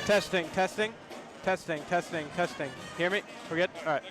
Testing, testing, testing, testing, testing. Hear me? We're good? All right.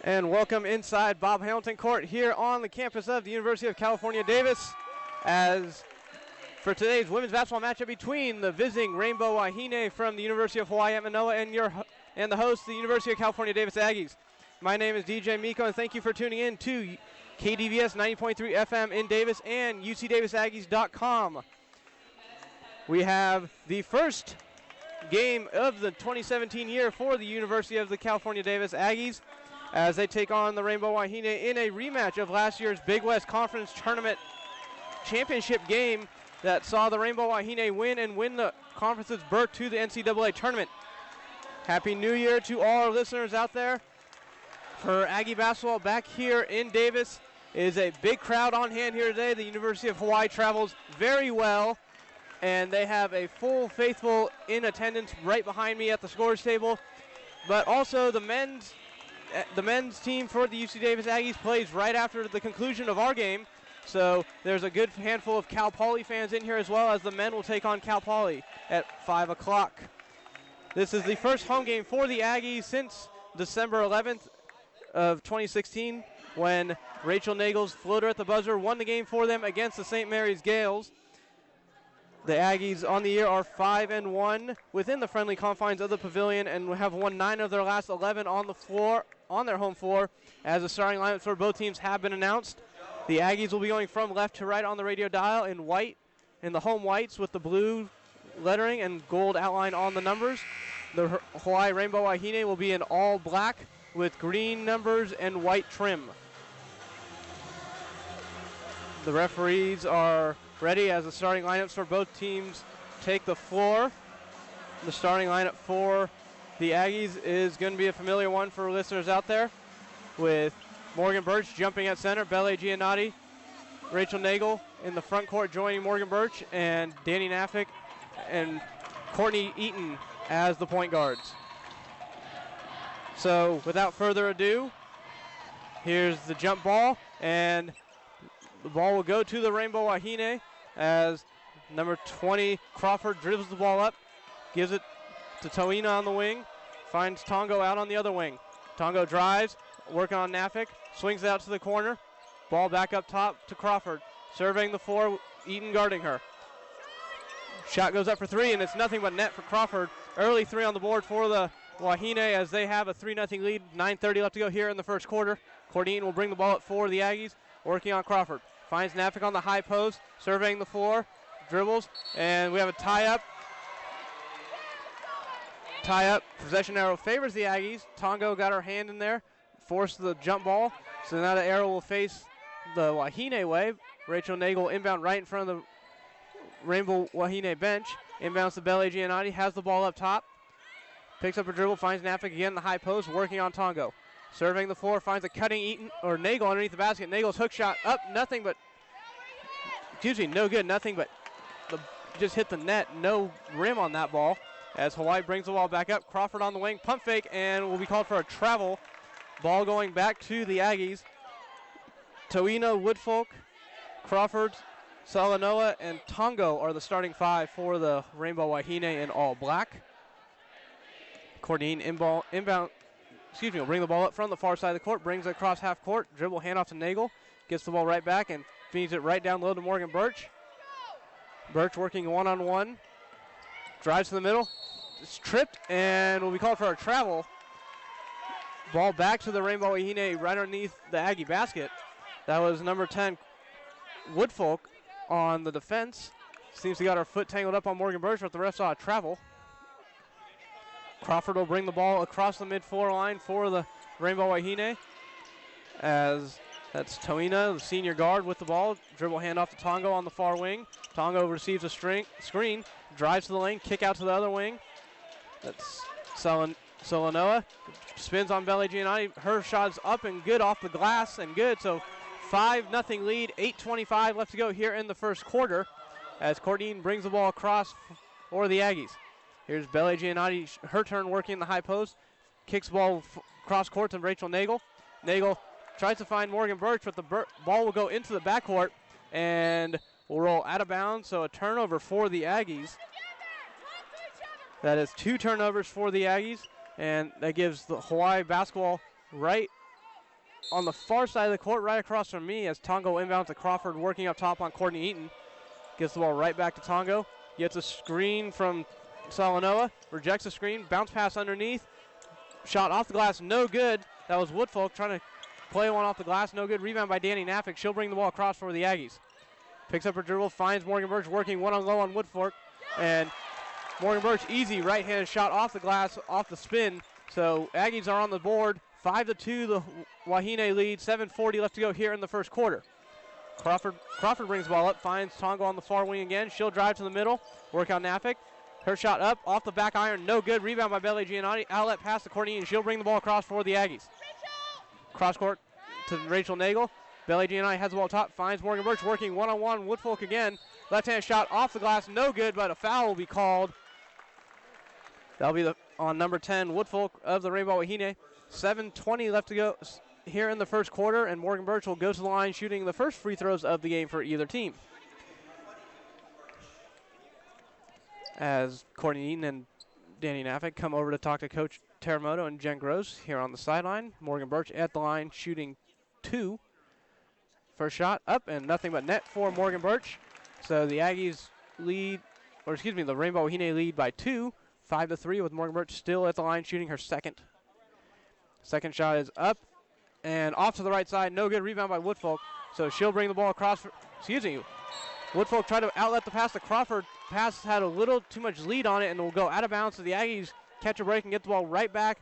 And welcome inside Bob Hamilton Court here on the campus of the University of California, Davis, as for today's women's basketball matchup between the visiting Rainbow Wahine from the University of Hawaii at Manoa and the host, the University of California, Davis Aggies. My name is DJ Miko, and thank you for tuning in to KDVS 90.3 FM in Davis and UCDavisAggies.com. We have the first game of the 2017 year for the University of the California, Davis Aggies, as they take on the Rainbow Wahine in a rematch of last year's Big West Conference Tournament Championship game that saw the Rainbow Wahine win the conference's berth to the NCAA tournament. Happy New Year to all our listeners out there. For Aggie basketball back here in Davis is a big crowd on hand here today. The University of Hawaii travels very well, and they have a full faithful in attendance right behind me at the scores table. But also the men's team for the UC Davis Aggies plays right after the conclusion of our game. So there's a good handful of Cal Poly fans in here, as well as the men will take on Cal Poly at 5 o'clock. This is the first home game for the Aggies since December 11th of 2016, when Rachel Nagel's floater at the buzzer won the game for them against the St. Mary's Gales. The Aggies on the year are 5-1 within the friendly confines of the pavilion and have won 9 of their last 11 on their home floor, as the starting lineups for both teams have been announced. The Aggies will be going from left to right on the radio dial in white, in the home whites with the blue lettering and gold outline on the numbers. The Hawaii Rainbow Wahine will be in all black with green numbers and white trim. The referees are ready as the starting lineups for both teams take the floor. The starting lineup for the Aggies is going to be a familiar one for listeners out there, with Morgan Birch jumping at center, Belle Giannotti, Rachel Nagel in the front court joining Morgan Birch, and Danny Naffick and Courtney Eaton as the point guards. So without further ado, here's the jump ball, and the ball will go to the Rainbow Wahine as number 20 Crawford dribbles the ball up, gives it to Toina on the wing, finds Tongo out on the other wing. Tongo drives, working on Naffick, swings it out to the corner, ball back up top to Crawford, surveying the floor, Eaton guarding her. Shot goes up for three, and it's nothing but net for Crawford. Early three on the board for the Wahine as they have a 3-0 lead. 9:30 left to go here in the first quarter. Cordine will bring the ball up for the Aggies, working on Crawford. Finds Naffick on the high post, surveying the floor, dribbles, and we have a tie-up. Possession arrow favors the Aggies. Tongo got her hand in there, forced the jump ball. So now the arrow will face the Wahine way. Rachel Nagel inbound right in front of the Rainbow Wahine bench. Inbounds to Belle Giannotti, has the ball up top. Picks up a dribble, finds Naffick again in the high post, working on Tongo. Surveying the floor, finds a cutting Eaton or Nagel underneath the basket. Nagel's hook shot up, no good, nothing but just hit the net, no rim on that ball. As Hawaii brings the ball back up, Crawford on the wing, pump fake, and will be called for a travel. Ball going back to the Aggies. Toina, Woodfolk, Crawford, Salanoa, and Tongo are the starting five for the Rainbow Wahine in all black. Cordine will bring the ball up from the far side of the court, brings it across half court, dribble handoff to Nagel, gets the ball right back and feeds it right down low to Morgan Birch. Birch working one-on-one, drives to the middle, it's tripped and will be called for a travel. Ball back to the Rainbow Wahine right underneath the Aggie basket. That was number 10, Woodfolk, on the defense. Seems to got her foot tangled up on Morgan Birch, but the ref saw a travel. Crawford will bring the ball across the mid-floor line for the Rainbow Wahine, as that's Toina, the senior guard, with the ball. Dribble handoff to Tongo on the far wing. Tongo receives a screen, drives to the lane, kick out to the other wing. That's Solanoa. Spins on Belle Giannotti. Her shot's up and good off the glass and good. So 5-0 lead, 8:25 left to go here in the first quarter, as Cordine brings the ball across for the Aggies. Here's Belle Giannotti, her turn working in the high post. Kicks the ball cross court to Rachel Nagel. Nagel tries to find Morgan Birch, but the ball will go into the backcourt and will roll out of bounds. So a turnover for the Aggies. That is 2 turnovers for the Aggies, and that gives the Hawaii basketball right on the far side of the court, right across from me, as Tongo inbounds to Crawford, working up top on Courtney Eaton. Gets the ball right back to Tongo. Gets a screen from Salanoa. Rejects the screen. Bounce pass underneath. Shot off the glass. No good. That was Woodfolk trying to play one off the glass. No good. Rebound by Danny Naffick. She'll bring the ball across for the Aggies. Picks up her dribble. Finds Morgan Birch working one on low on Woodfolk. And Morgan Birch, easy right-handed shot off the glass, off the spin. So Aggies are on the board. 5-2, the Wahine lead. 7:40 left to go here in the first quarter. Crawford brings the ball up, finds Tongo on the far wing again. She'll drive to the middle, work on Naffick. Her shot up, off the back iron, no good. Rebound by Belle Giannotti. Outlet pass to Courtney, and she'll bring the ball across for the Aggies. Cross court to Rachel Nagel. Belle Giannotti has the ball top, finds Morgan Birch working one-on-one. Woodfolk again. Left-hand shot off the glass, no good, but a foul will be called. That'll be on number 10, Woodfolk of the Rainbow Wahine. 7:20 left to go here in the first quarter, and Morgan Birch will go to the line shooting the first free throws of the game for either team. As Courtney Eaton and Danny Naffick come over to talk to Coach Teramoto and Jen Gross here on the sideline. Morgan Birch at the line shooting 2. First shot up and nothing but net for Morgan Birch. So the Aggies lead, or excuse me, the Rainbow Wahine lead by 2, 5-3, with Morgan Birch still at the line shooting her second. Second shot is up and off to the right side. No good. Rebound by Woodfolk. So she'll bring the ball across. Woodfolk tried to outlet the pass to Crawford. Pass had a little too much lead on it and will go out of bounds. So the Aggies catch a break and get the ball right back,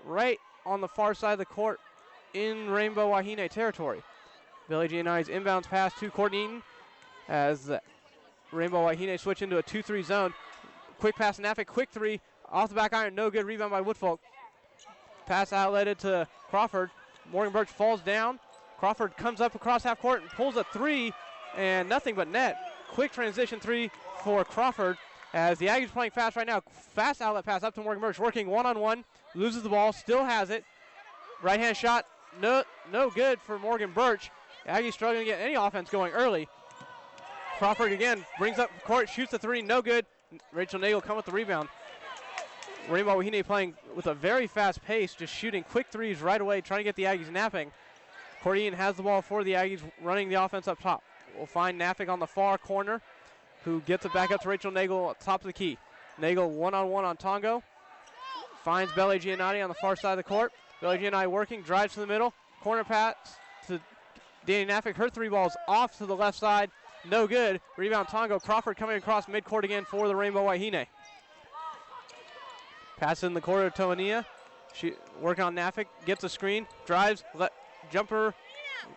right on the far side of the court in Rainbow Wahine territory. Belle Giannotti's inbounds pass to Courtney Eaton as the Rainbow Wahine switch into a 2-3 zone. Quick pass to Naffick. Quick three off the back iron. No good. Rebound by Woodfolk. Pass outletted to Crawford. Morgan Birch falls down. Crawford comes up across half court and pulls a 3, and nothing but net. Quick transition 3 for Crawford as the Aggies playing fast right now. Fast outlet pass up to Morgan Birch, working one-on-one. Loses the ball, still has it. Right-hand shot, no good for Morgan Birch. The Aggies struggling to get any offense going early. Crawford again brings up court, shoots the 3, no good. Rachel Nagel come with the rebound. Rainbow Wahine playing with a very fast pace, just shooting quick threes right away, trying to get the Aggies napping. Courtney has the ball for the Aggies, running the offense up top. We'll find Naffick on the far corner, who gets it back up to Rachel Nagel at the top of the key. Nagel one-on-one on Tongo. Finds Belle Giannotti on the far side of the court. Belle Giannotti working, drives to the middle. Corner pass to Danny Naffick. Her 3 balls off to the left side. No good. Rebound Tongo. Crawford coming across midcourt again for the Rainbow Wahine. Pass in the corner to Toania. She working on Naffick. Gets a screen. Drives. Jumper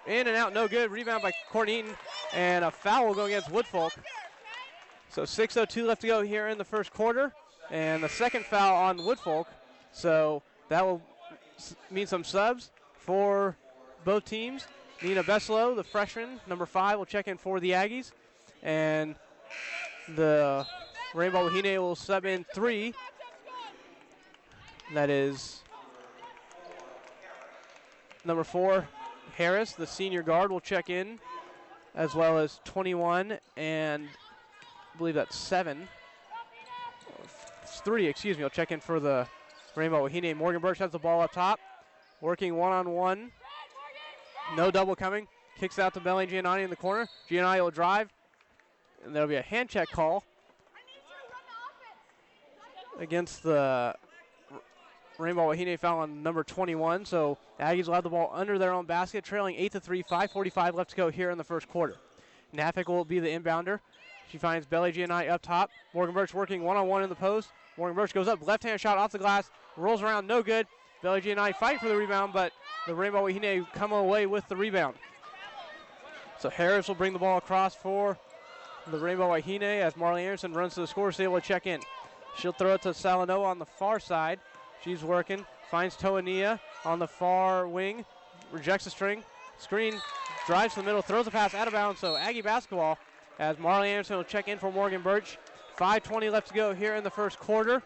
in and out. No good. Rebound by Courtney Eaton. And a foul will go against Woodfolk. So 6:02 left to go here in the first quarter. And the second foul on Woodfolk. So that will mean some subs for both teams. Nina Beslow, the freshman, number 5, will check in for the Aggies. And the Rainbow Wahine will sub in 3. That is number 4, Harris, the senior guard, will check in, as well as 21 and I believe that's 7. 3, excuse me, will check in for the Rainbow Wahine. Morgan Birch has the ball up top, working one-on-one. No double coming. Kicks out to Belle Giannotti in the corner. Giannotti will drive, and there'll be a hand check call against the Rainbow Wahine foul on number 21. So Aggies will have the ball under their own basket, trailing 8-3, 5:45 left to go here in the first quarter. Naffick will be the inbounder. She finds Belle Giannotti up top. Morgan Birch working one-on-one in the post. Morgan Birch goes up, left-hand shot off the glass, rolls around, no good. Belle Giannotti fighting for the rebound, but the Rainbow Wahine come away with the rebound. So Harris will bring the ball across for the Rainbow Wahine as Marley Anderson runs to the score, so able to check in. She'll throw it to Salanoa on the far side. She's working, finds Toania on the far wing, rejects the screen, drives to the middle, throws a pass out of bounds, so Aggie basketball as Marley Anderson will check in for Morgan Birch. 5:20 left to go here in the first quarter.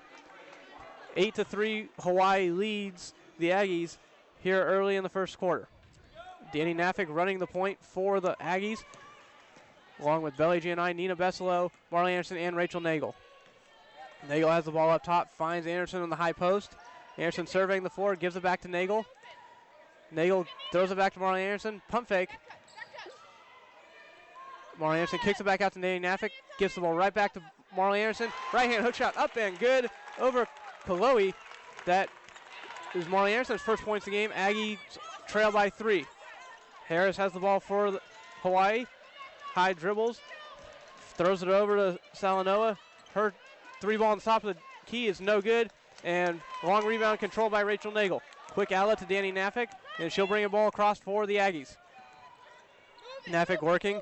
8-3, Hawaii leads the Aggies here early in the first quarter. Danny Naffick running the point for the Aggies, along with Belle Giannotti, Nina Beslow, Marley Anderson, and Rachel Nagel. Nagel has the ball up top, finds Anderson on the high post. Anderson surveying the floor, gives it back to Nagel. Nagel throws it back to Marley Anderson. Pump fake. Marley Anderson kicks it back out to Danny Naffick. Gives the ball right back to Marley Anderson. Right hand hook shot up and good over Kaloe. That is Marley Anderson's first points of the game. Aggies trail by 3. Harris has the ball for Hawaii. High dribbles. Throws it over to Salanoa. Her 3-ball on the top of the key is no good. And long rebound controlled by Rachel Nagel. Quick outlet to Danny Naffick. And she'll bring a ball across for the Aggies. Naffick working.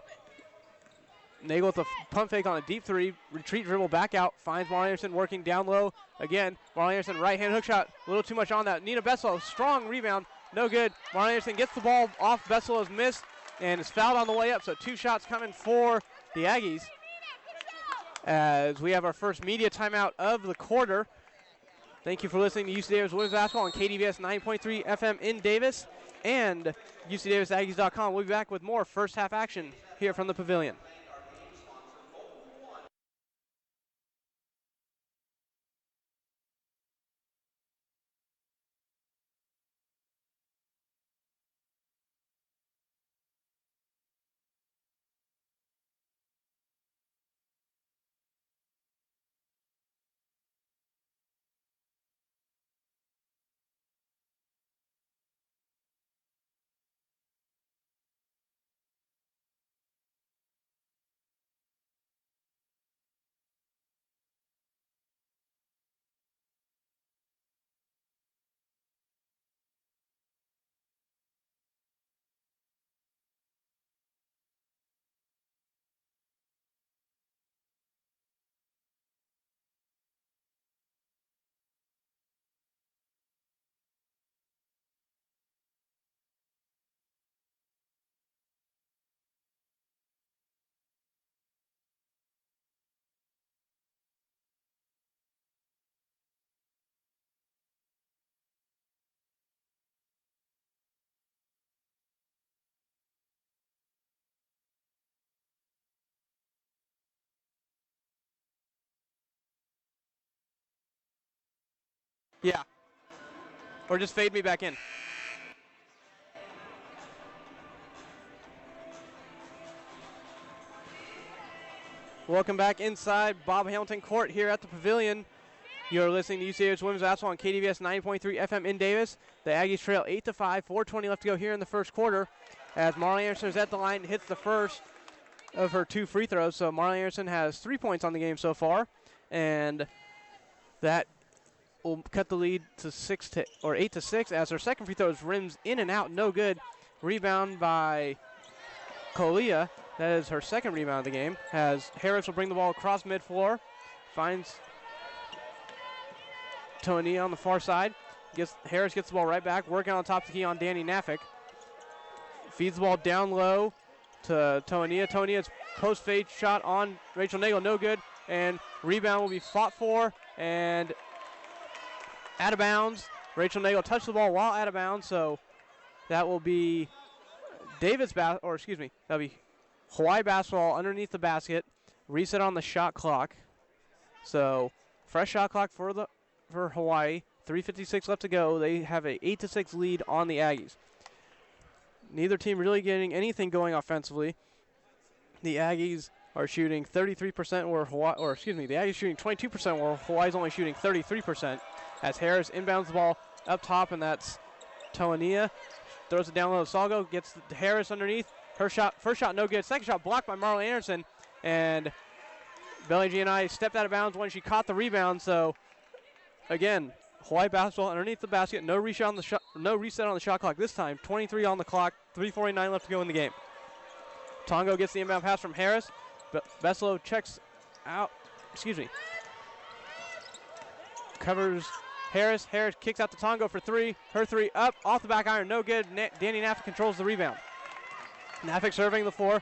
Nagel with a pump fake on a deep 3. Retreat dribble back out. Finds Marley Anderson working down low. Again, Marley Anderson right hand hook shot. A little too much on that. Nina Besselo, strong rebound. No good. Marley Anderson gets the ball off Besselo's miss and is fouled on the way up. So 2 shots coming for the Aggies. As we have our first media timeout of the quarter. Thank you for listening to UC Davis Women's Basketball on KDVS 9.3 FM in Davis and UCDavisAggies.com. We'll be back with more first half action here from the Pavilion. Yeah. Or just fade me back in. Welcome back inside Bob Hamilton Court here at the Pavilion. You're listening to UCH Women's Basketball on KDVS 9.3 FM in Davis. The Aggies trail 8-5, 4:20 left to go here in the first quarter. As Marley Anderson is at the line, hits the first of her 2 free throws. So Marley Anderson has 3 points on the game so far, and that will cut the lead to 8-6 as her second free throw is rims in and out, no good. Rebound by Kolia. That is her second rebound of the game. As Harris will bring the ball across midfloor, finds Tony on the far side. Harris gets the ball right back, working on top of the key on Danny Naffick. Feeds the ball down low to Tonia. Tonia's post fade shot on Rachel Nagel, no good. And rebound will be fought for and out of bounds. Rachel Nagel touched the ball while out of bounds, so that will be that'll be Hawaii basketball underneath the basket. Reset on the shot clock. So fresh shot clock for Hawaii. 3:56 left to go. They have a 8-6 lead on the Aggies. Neither team really getting anything going offensively. The Aggies are shooting 33% the Aggies shooting 22% where Hawaii's only shooting 33%. As Harris inbounds the ball up top, and that's Toania. Throws it down low to Salgo, gets Harris underneath. Her shot, first shot no good. Second shot blocked by Marley Anderson, and Belly Giannotti stepped out of bounds when she caught the rebound. So again, Hawaii basketball underneath the basket. No reset on the shot clock this time. 23 on the clock. 3:49 left to go in the game. Tongo gets the inbound pass from Harris. Besselo checks out. Covers Harris. Harris kicks out to Tongo for 3. Her 3 up off the back iron. No good. Danny Naffick controls the rebound. Naffick serving the floor.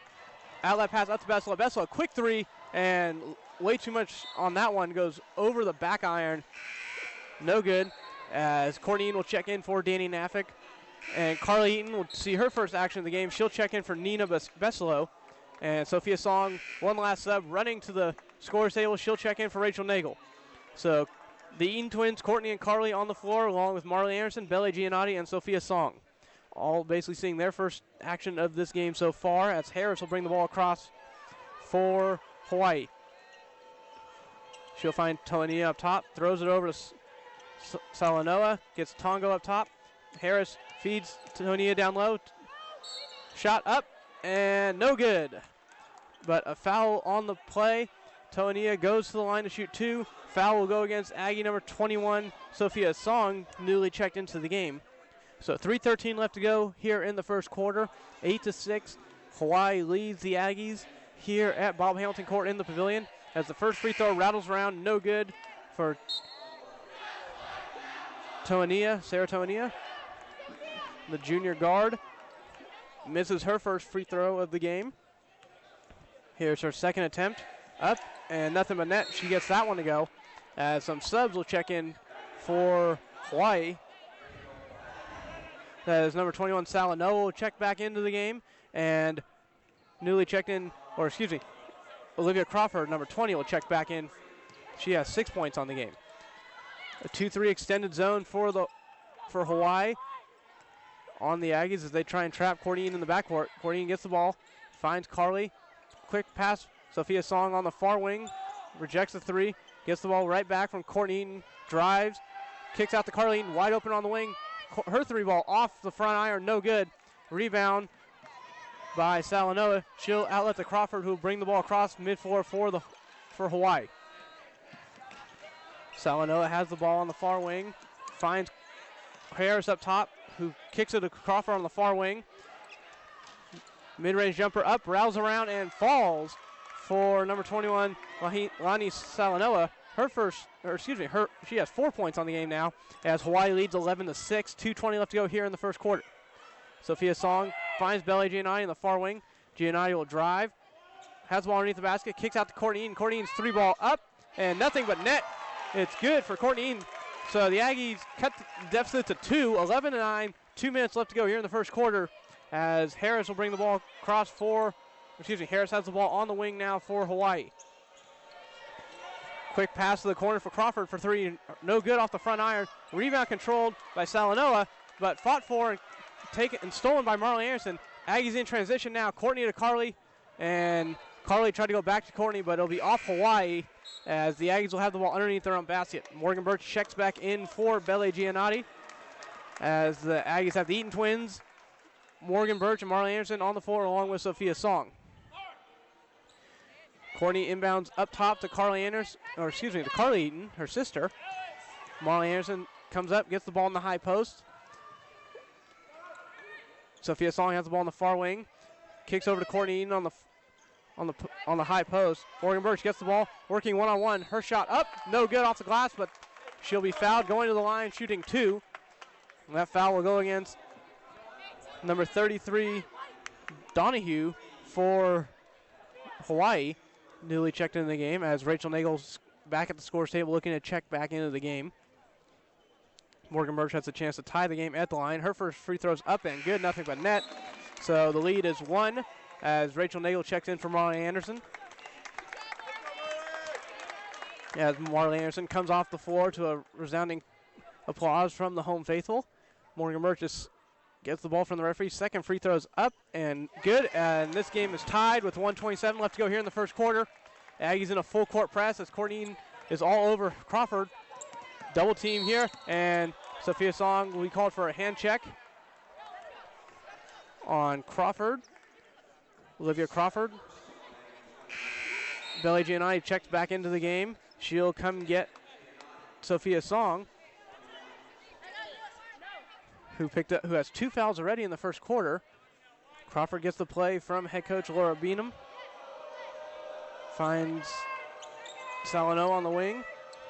Outlet pass up to Besselo. Besselo, quick 3, and way too much on that one. Goes over the back iron. No good. As Courtney Eaton will check in for Danny Naffick. And Carly Eaton will see her first action of the game. She'll check in for Nina Besselo. And Sophia Song, one last sub, running to the scorer's table. She'll check in for Rachel Nagel. So the Eaton twins, Courtney and Carly on the floor, along with Marley Anderson, Belly Giannotti, and Sophia Song. all basically seeing their first action of this game so far, as Harris will bring the ball across for Hawaii. She'll find Tonia up top, throws it over to Salanoa, gets Tongo up top. Harris feeds Tonia down low. Shot up and no good. But a foul on the play. Tonia goes to the line to shoot 2. Foul will go against Aggie number 21, Sophia Song, newly checked into the game. So 3:13 left to go here in the first quarter. 8-6. Hawaii leads the Aggies here at Bob Hamilton Court in the pavilion, as the first free throw rattles around, no good for Tonia, Sarah Tonia. The junior guard misses her first free throw of the game. Here's her second attempt, up, and nothing but net. She gets that one to go, as some subs will check in for Hawaii. That is number 21, Salanoa, will check back into the game, and newly checked in, or excuse me, Olivia Crawford, number 20, will check back in. She has 6 points on the game. A 2-3 extended zone for Hawaii on the Aggies as they try and trap Cordine in the backcourt. Cordine gets the ball, finds Carly. Quick pass, Sophia Song on the far wing, rejects the 3, gets the ball right back from Cordine, drives, kicks out to Carlene, wide open on the wing. Her 3 ball off the front iron, no good. Rebound by Salanoa. She'll outlet to Crawford, who will bring the ball across mid-floor for Hawaii. Salanoa has the ball on the far wing, finds Harris up top, who kicks it to Crawford on the far wing. Mid-range jumper up, rattles around, and falls for number 21, Lani Salanoa. She has 4 points on the game now, as Hawaii leads 11-6. 2:20 left to go here in the first quarter. Sophia Song finds Belly Giannotti in the far wing. Giannotti will drive, has the ball underneath the basket, kicks out to Courtney Eaton. Courtney Eaton's 3 ball up, and nothing but net. It's good for Courtney Eaton. So the Aggies cut the deficit to 2, 11-9, 2 minutes left to go here in the first quarter, as Harris will bring the ball across Harris has the ball on the wing now for Hawaii. Quick pass to the corner for Crawford for 3, no good off the front iron. Rebound controlled by Salanoa, but fought for and taken and stolen by Marley Anderson. Aggies in transition now, Courtney to Carly, and Carly tried to go back to Courtney, but it'll be off Hawaii, as the Aggies will have the ball underneath their own basket. Morgan Birch checks back in for Belle Giannotti, as the Aggies have the Eaton twins, Morgan Birch and Marley Anderson on the floor, along with Sophia Song. Courtney inbounds up top to Carly Eaton, her sister. Marley Anderson comes up, gets the ball in the high post. Sophia Song has the ball on the far wing, kicks over to Courtney Eaton on the high post. Morgan Birch gets the ball, working one-on-one. Her shot up, no good off the glass, but she'll be fouled, going to the line, shooting 2. And that foul will go against number 33, Donahue, for Hawaii, newly checked into the game, as Rachel Nagel's back at the scores table looking to check back into the game. Morgan Birch has a chance to tie the game at the line. Her first free throw's up and good, nothing but net. So the lead is 1, as Rachel Nagel checks in for Marley Anderson. As Marley Anderson comes off the floor to a resounding applause from the home faithful. Morgan Birch just gets the ball from the referee. Second free throw's up and good, and this game is tied with 1:27 left to go here in the first quarter. Aggies in a full court press as Courtney is all over Crawford. Double team here, and Sophia Song will be called for a hand check on Crawford. Olivia Crawford. Belle Giannotti checks back into the game. She'll come get Sophia Song, who has 2 fouls already in the first quarter. Crawford gets the play from head coach Laura Beanham. Finds Salanoa on the wing.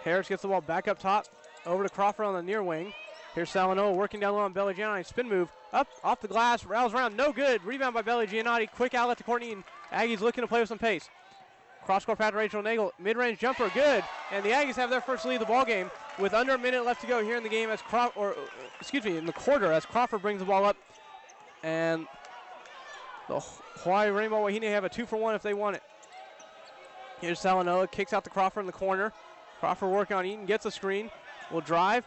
Harris gets the ball back up top, over to Crawford on the near wing. Here's Salanoa working down low on Belle Giannotti. Spin move, up, off the glass, rattles around, no good. Rebound by Belle Giannotti. Quick outlet to Courtney, and Aggies looking to play with some pace. Cross-court pass to Rachel Nagel. Mid-range jumper, good. And the Aggies have their first lead of the ball game with under a minute left to go here in the game in the quarter, as Crawford brings the ball up. And the Hawaii Rainbow Wahine have a 2-for-1 if they want it. Here's Salanoa, kicks out to Crawford in the corner. Crawford working on Eaton, gets a screen, will drive.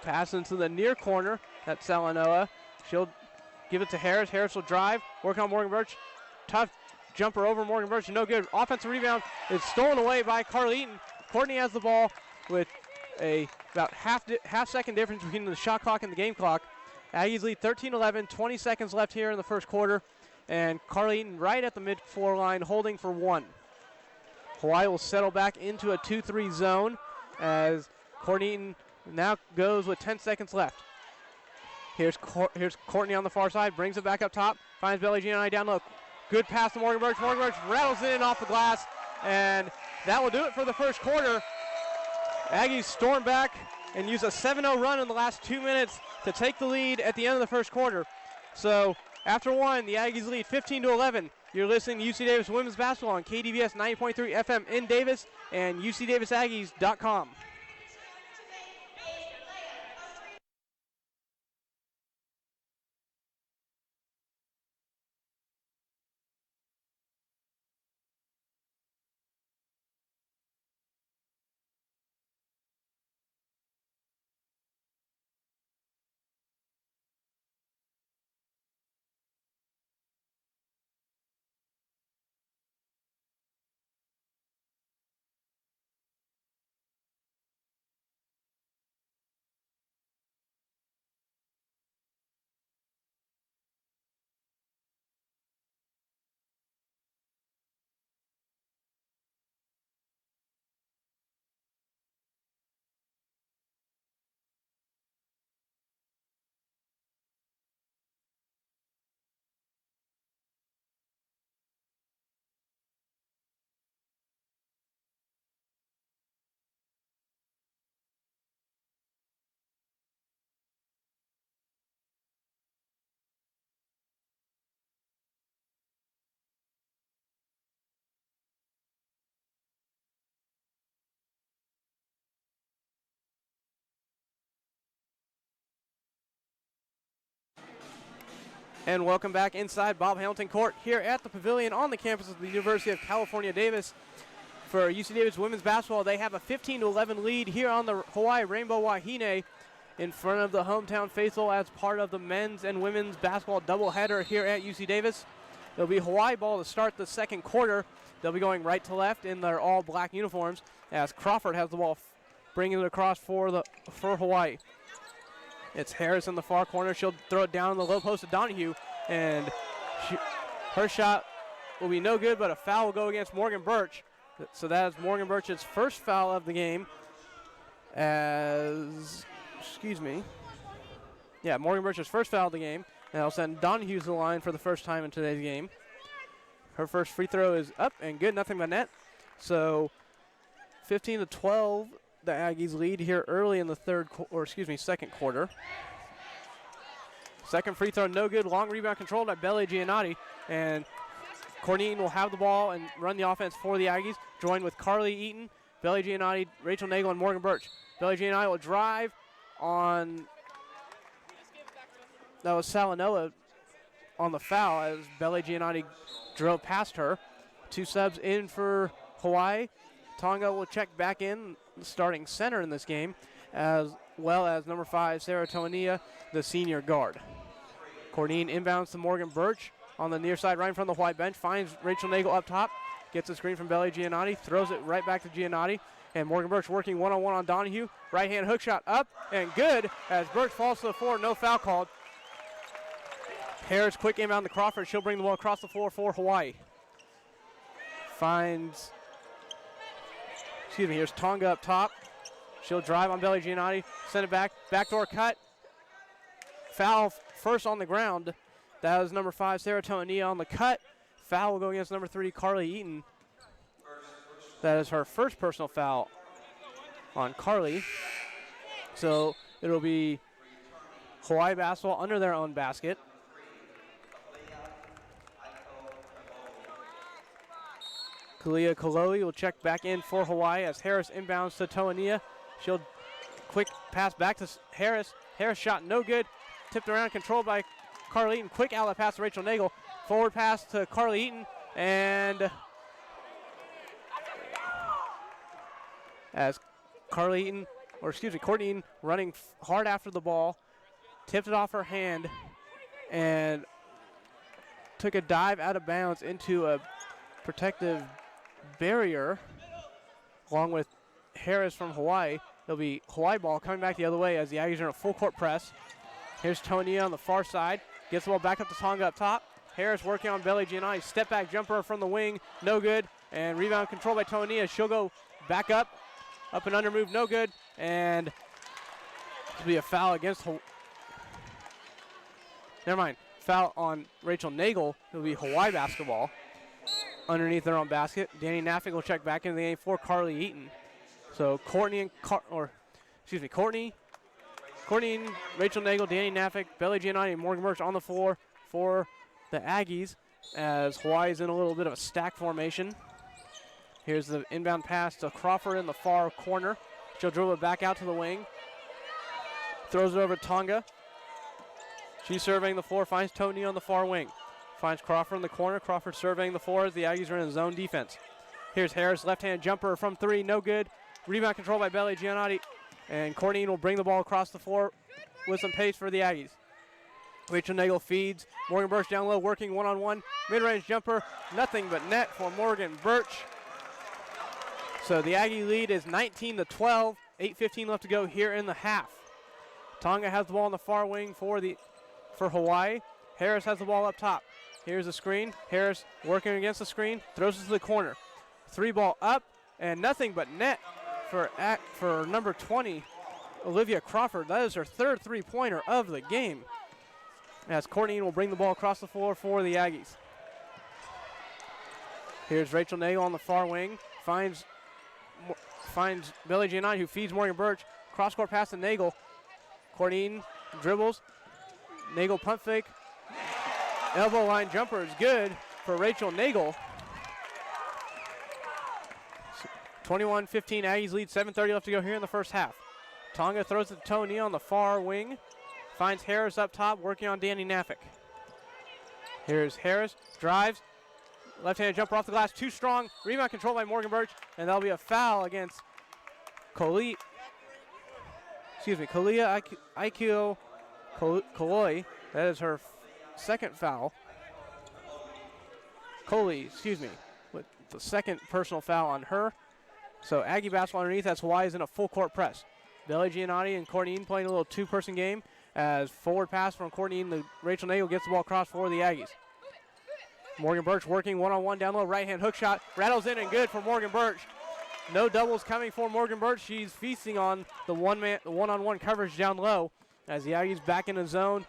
Pass into the near corner. That's Salanoa. She'll give it to Harris. Harris will drive, work on Morgan Birch. Tough jumper over Morgan Birch, no good. Offensive rebound is stolen away by Carly Eaton. Courtney has the ball with about half second difference between the shot clock and the game clock. Aggies lead 13-11, 20 seconds left here in the first quarter. And Carly Eaton right at the mid-floor line holding for one. Hawaii will settle back into a 2-3 zone as Courtney Eaton now goes with 10 seconds left. Here's Courtney on the far side, brings it back up top, finds Belly Gianni down low. Good pass to Morgan Birch. Morgan Birch rattles it in off the glass, and that will do it for the first quarter. Aggies storm back and use a 7-0 run in the last 2 minutes to take the lead at the end of the first quarter. So after one, the Aggies lead 15-11. You're listening to UC Davis Women's Basketball on KDVS 90.3 FM in Davis and UCDavisAggies.com. And welcome back inside Bob Hamilton Court here at the Pavilion on the campus of the University of California, Davis. For UC Davis women's basketball, they have a 15-11 lead here on the Hawaii Rainbow Wahine in front of the hometown faithful as part of the men's and women's basketball doubleheader here at UC Davis. It'll be Hawaii ball to start the second quarter. They'll be going right to left in their all-black uniforms as Crawford has the ball, bringing it across for Hawaii. It's Harris in the far corner. She'll throw it down in the low post to Donahue, and her shot will be no good, but a foul will go against Morgan Birch. So that is Morgan Birch's first foul of the game. Morgan Birch's first foul of the game. And I'll send Donahue to the line for the first time in today's game. Her first free throw is up and good, nothing but net. So 15-12. The Aggies lead here early in the second quarter. Second free throw, no good. Long rebound controlled by Belle Giannotti. And Cornine will have the ball and run the offense for the Aggies, joined with Carly Eaton, Belle Giannotti, Rachel Nagel, and Morgan Birch. Belle Giannotti will drive on. That was Salinella on the foul as Belle Giannotti drove past her. Two subs in for Hawaii. Tonga will check back in, starting center in this game, as well as number 5, Sarah Toania, the senior guard. Cornine inbounds to Morgan Birch on the near side, right in front of the Hawaii bench, finds Rachel Nagel up top, gets a screen from Belle Giannotti, throws it right back to Giannotti, and Morgan Birch working one-on-one on Donahue. Right-hand hook shot up and good as Birch falls to the floor, no foul called. Harris quick inbound to Crawford. She'll bring the ball across the floor for Hawaii. Here's Tonga up top. She'll drive on Belle Giannotti, send it back, backdoor cut. Foul first on the ground. That was number 5, Sarah Toania on the cut. Foul will go against number 3, Carly Eaton. That is her first personal foul on Carly. So it'll be Hawaii basketball under their own basket. Kalia Kaloe will check back in for Hawaii as Harris inbounds to Toania. She'll quick pass back to Harris. Harris shot no good. Tipped around, controlled by Carly Eaton. Quick outlet pass to Rachel Nagel. Forward pass to Carly Eaton. And as Courtney Eaton running hard after the ball. Tipped it off her hand. and took a dive out of bounds into a protective barrier along with Harris from Hawaii. It'll be Hawaii ball coming back the other way as the Aggies are in a full court press. Here's Tonia on the far side. Gets the ball back up to Tonga up top. Harris working on Belly Giannotti. Step back jumper from the wing. No good. And rebound controlled by Tonia. She'll go back up. Up and under move. No good. And it'll be a foul against never mind. Foul on Rachel Nagel. It'll be Hawaii basketball. Underneath their own basket. Danny Naffick will check back into the game for Carly Eaton. So Courtney and Courtney and Rachel Nagel, Danny Naffick, Belly Giannotti, and Morgan Birch on the floor for the Aggies as Hawaii's in a little bit of a stack formation. Here's the inbound pass to Crawford in the far corner. She'll dribble it back out to the wing. Throws it over to Tonga. She's surveying the floor, finds Tony on the far wing. Finds Crawford in the corner. Crawford surveying the floor as the Aggies are in zone defense. Here's Harris, left-hand jumper from three, no good. Rebound controlled by Belly Giannotti. And Courtney will bring the ball across the floor with some pace for the Aggies. Rachel Nagel feeds. Morgan Birch down low, working one-on-one. Mid-range jumper, nothing but net for Morgan Birch. So the Aggie lead is 19-12. 8:15 left to go here in the half. Tonga has the ball on the far wing for Hawaii. Harris has the ball up top. Here's the screen. Harris working against the screen, throws it to the corner. Three ball up, and nothing but net for number 20, Olivia Crawford. That is her third three-pointer of the game. As Courtney will bring the ball across the floor for the Aggies. Here's Rachel Nagel on the far wing. Finds Belly Giannotti, who feeds Morgan Birch. Cross-court pass to Nagel. Courtney dribbles. Nagel pump fake. Elbow line jumper is good for Rachel Nagel. 21-15, Aggies lead, 7:30 left to go here in the first half. Tonga throws it to Tony on the far wing. Finds Harris up top, working on Danny Naffick. Here's Harris, drives. Left-hand jumper off the glass, too strong. Rebound controlled by Morgan Birch, and that'll be a foul against Kalia Aikio Koloi. That is her second foul. With the second personal foul on her. So Aggie basketball underneath, that's Hawaii's in a full court press. Belly Giannotti and Courtney playing a little two-person game as forward pass from Courtney. Rachel Nagel gets the ball across for the Aggies. Morgan Birch working one-on-one down low, right-hand hook shot. Rattles in and good for Morgan Birch. No doubles coming for Morgan Birch. She's feasting on the one-on-one coverage down low as the Aggies back in the zone.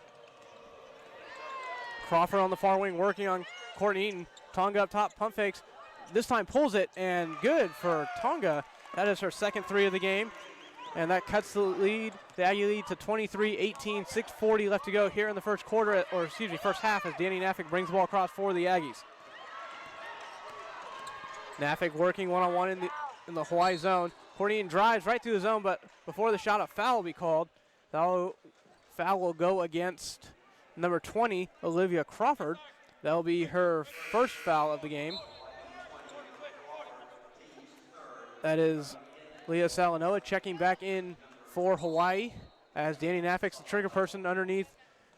Crawford on the far wing working on Courtney Eaton. Tonga up top, pump fakes. This time pulls it, and good for Tonga. That is her second three of the game. And that cuts the lead, the Aggie lead to 23-18, 6:40 left to go here in the first half as Danny Naffick brings the ball across for the Aggies. Naffick working one-on-one in the Hawaii zone. Courtney drives right through the zone, but before the shot, a foul will be called. That foul will go against number 20, Olivia Crawford. That will be her first foul of the game. That is Leah Salanoa checking back in for Hawaii as Danny Naffick's the trigger person underneath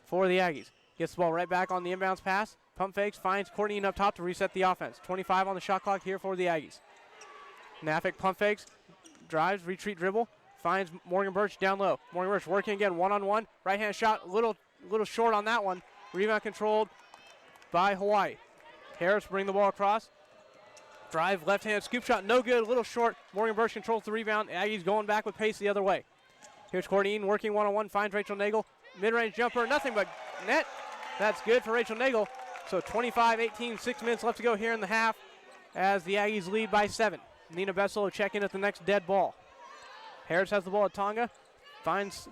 for the Aggies. Gets the ball right back on the inbounds pass. Pump fakes, finds Courtney up top to reset the offense. 25 on the shot clock here for the Aggies. Naffick pump fakes, drives, retreat dribble, finds Morgan Birch down low. Morgan Birch working again, one-on-one. Right-hand shot, a little short on that one. Rebound controlled by Hawaii. Harris bring the ball across. Drive, left-hand scoop shot, no good, a little short. Morgan Birch controls the rebound. Aggies going back with pace the other way. Here's Courtney working one-on-one, finds Rachel Nagel. Mid-range jumper, nothing but net. That's good for Rachel Nagel. So 25-18, 6 minutes left to go here in the half as the Aggies lead by 7. Nina Bessel will check in at the next dead ball. Harris has the ball at Tonga. Finds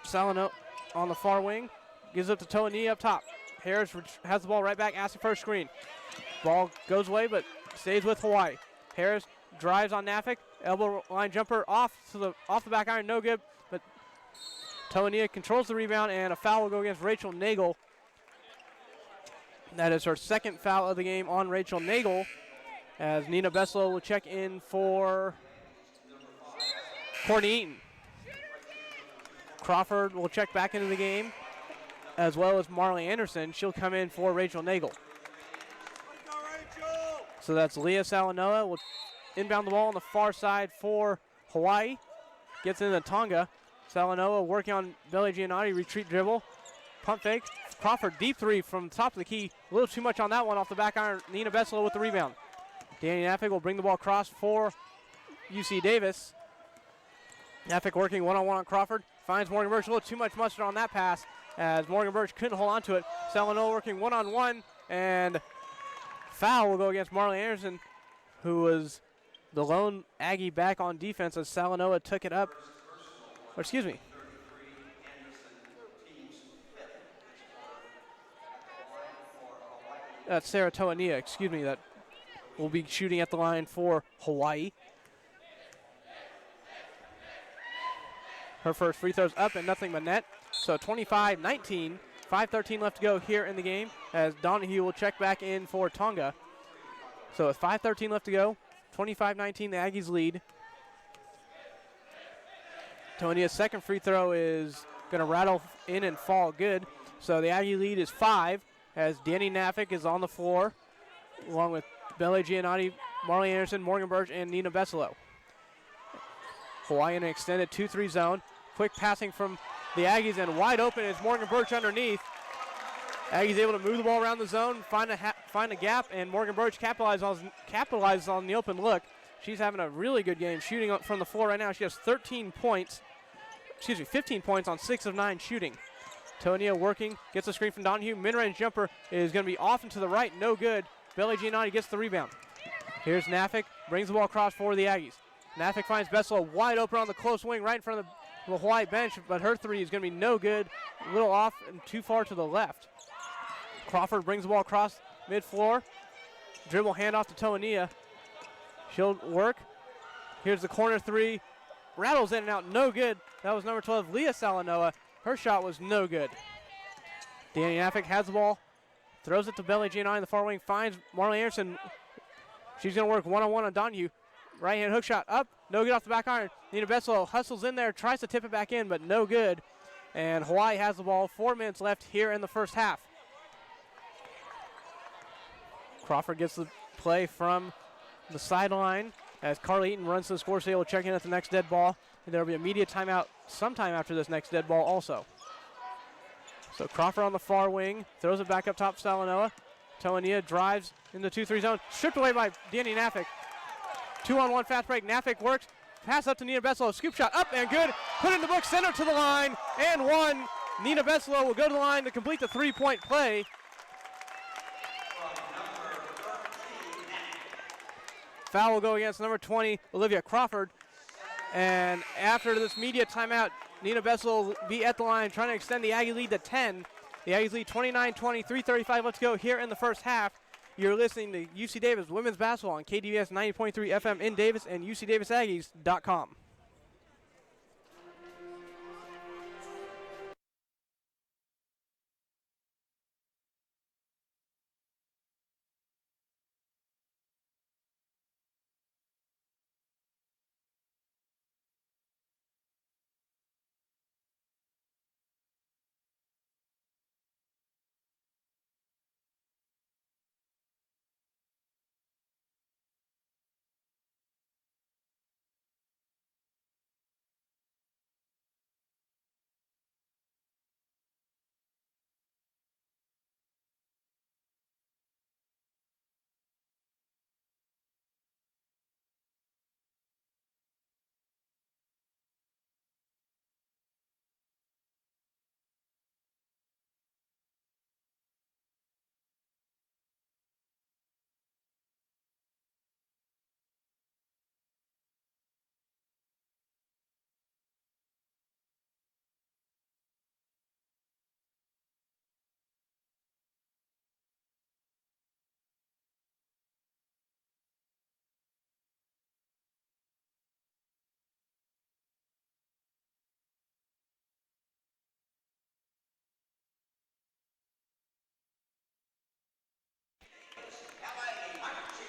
Salano on the far wing. Gives up to Tony up top. Harris has the ball right back, asking for a screen. Ball goes away, but stays with Hawaii. Harris drives on Naffick. Elbow line jumper off the back iron, no good. But Tonia controls the rebound, and a foul will go against Rachel Nagel. That is her second foul of the game on Rachel Nagel, as Nina Bessel will check in for Courtney Eaton. Crawford will check back into the game as well as Marley Anderson. She'll come in for Rachel Nagel. So that's Leah Salanoa will inbound the ball on the far side for Hawaii. Gets into Tonga. Salanoa working on Belle Giannotti, retreat dribble. Pump fake. Crawford, deep three from the top of the key. A little too much on that one off the back iron. Nina Besselo with the rebound. Danny Nafik will bring the ball across for UC Davis. Nafik working one-on-one on Crawford. Finds Morgan Birch. A little too much mustard on that pass as Morgan Birch couldn't hold on to it. Salanoa working one-on-one, and foul will go against Marley Anderson, who was the lone Aggie back on defense as Salanoa took it up. Or excuse me. That's Sarah Toania, excuse me, that will be shooting at the line for Hawaii. Her first free throw's up and nothing but net. So 25-19, 5:13 left to go here in the game as Donahue will check back in for Tonga. So with 5:13 left to go, 25-19 the Aggies lead. Tonia's second free throw is going to rattle in and fall good. So the Aggie lead is 5 as Danny Nafik is on the floor along with Belle Giannotti, Marley Anderson, Morgan Birch, and Nina Besselo. Hawaii in an extended 2-3 zone. Quick passing from the Aggies and wide open is Morgan Birch underneath. Aggies able to move the ball around the zone, find a gap, and Morgan Birch capitalizes on the open look. She's having a really good game shooting up from the floor right now. She has 15 points on 6 of 9 shooting. Tonia working, gets a screen from Donahue. Mid-range jumper is going to be off and to the right, no good. Belle Giannotti gets the rebound. Here's Nafik, brings the ball across for the Aggies. Nafik finds Besselo wide open on the close wing right in front of the Hawaii bench, but her three is going to be no good. A little off and too far to the left. Crawford brings the ball across mid-floor. Dribble handoff to Toania. She'll work. Here's the corner three. Rattles in and out, no good. That was number 12, Leah Salanoa. Her shot was no good. Danny Nafik has the ball. Throws it to Belle Giannotti in the far wing. Finds Marley Anderson. She's going to work one-on-one on Donahue. Right-hand hook shot up. No good off the back iron. Nina Besselo hustles in there. Tries to tip it back in, but no good. And Hawaii has the ball. 4 minutes left here in the first half. Crawford gets the play from the sideline as Carly Eaton runs to the score table, checking at the next dead ball. And there will be a media timeout sometime after this next dead ball also. So Crawford on the far wing, throws it back up top to Salanoa. Toania drives in the 2-3 zone, stripped away by Danny Nafik. 2-on-1 fast break, Nafik works, pass up to Nina Besselo, scoop shot up and good. Put in the book, center to the line, and one. Nina Besselo will go to the line to complete the three-point play. Foul will go against number 20, Olivia Crawford. And after this media timeout, Nina Besselo will be at the line trying to extend the Aggie lead to 10. The Aggies lead 29-20, 3:35 left to go here in the first half. You're listening to UC Davis Women's Basketball on KDVS 90.3 FM in Davis and UCDavisAggies.com.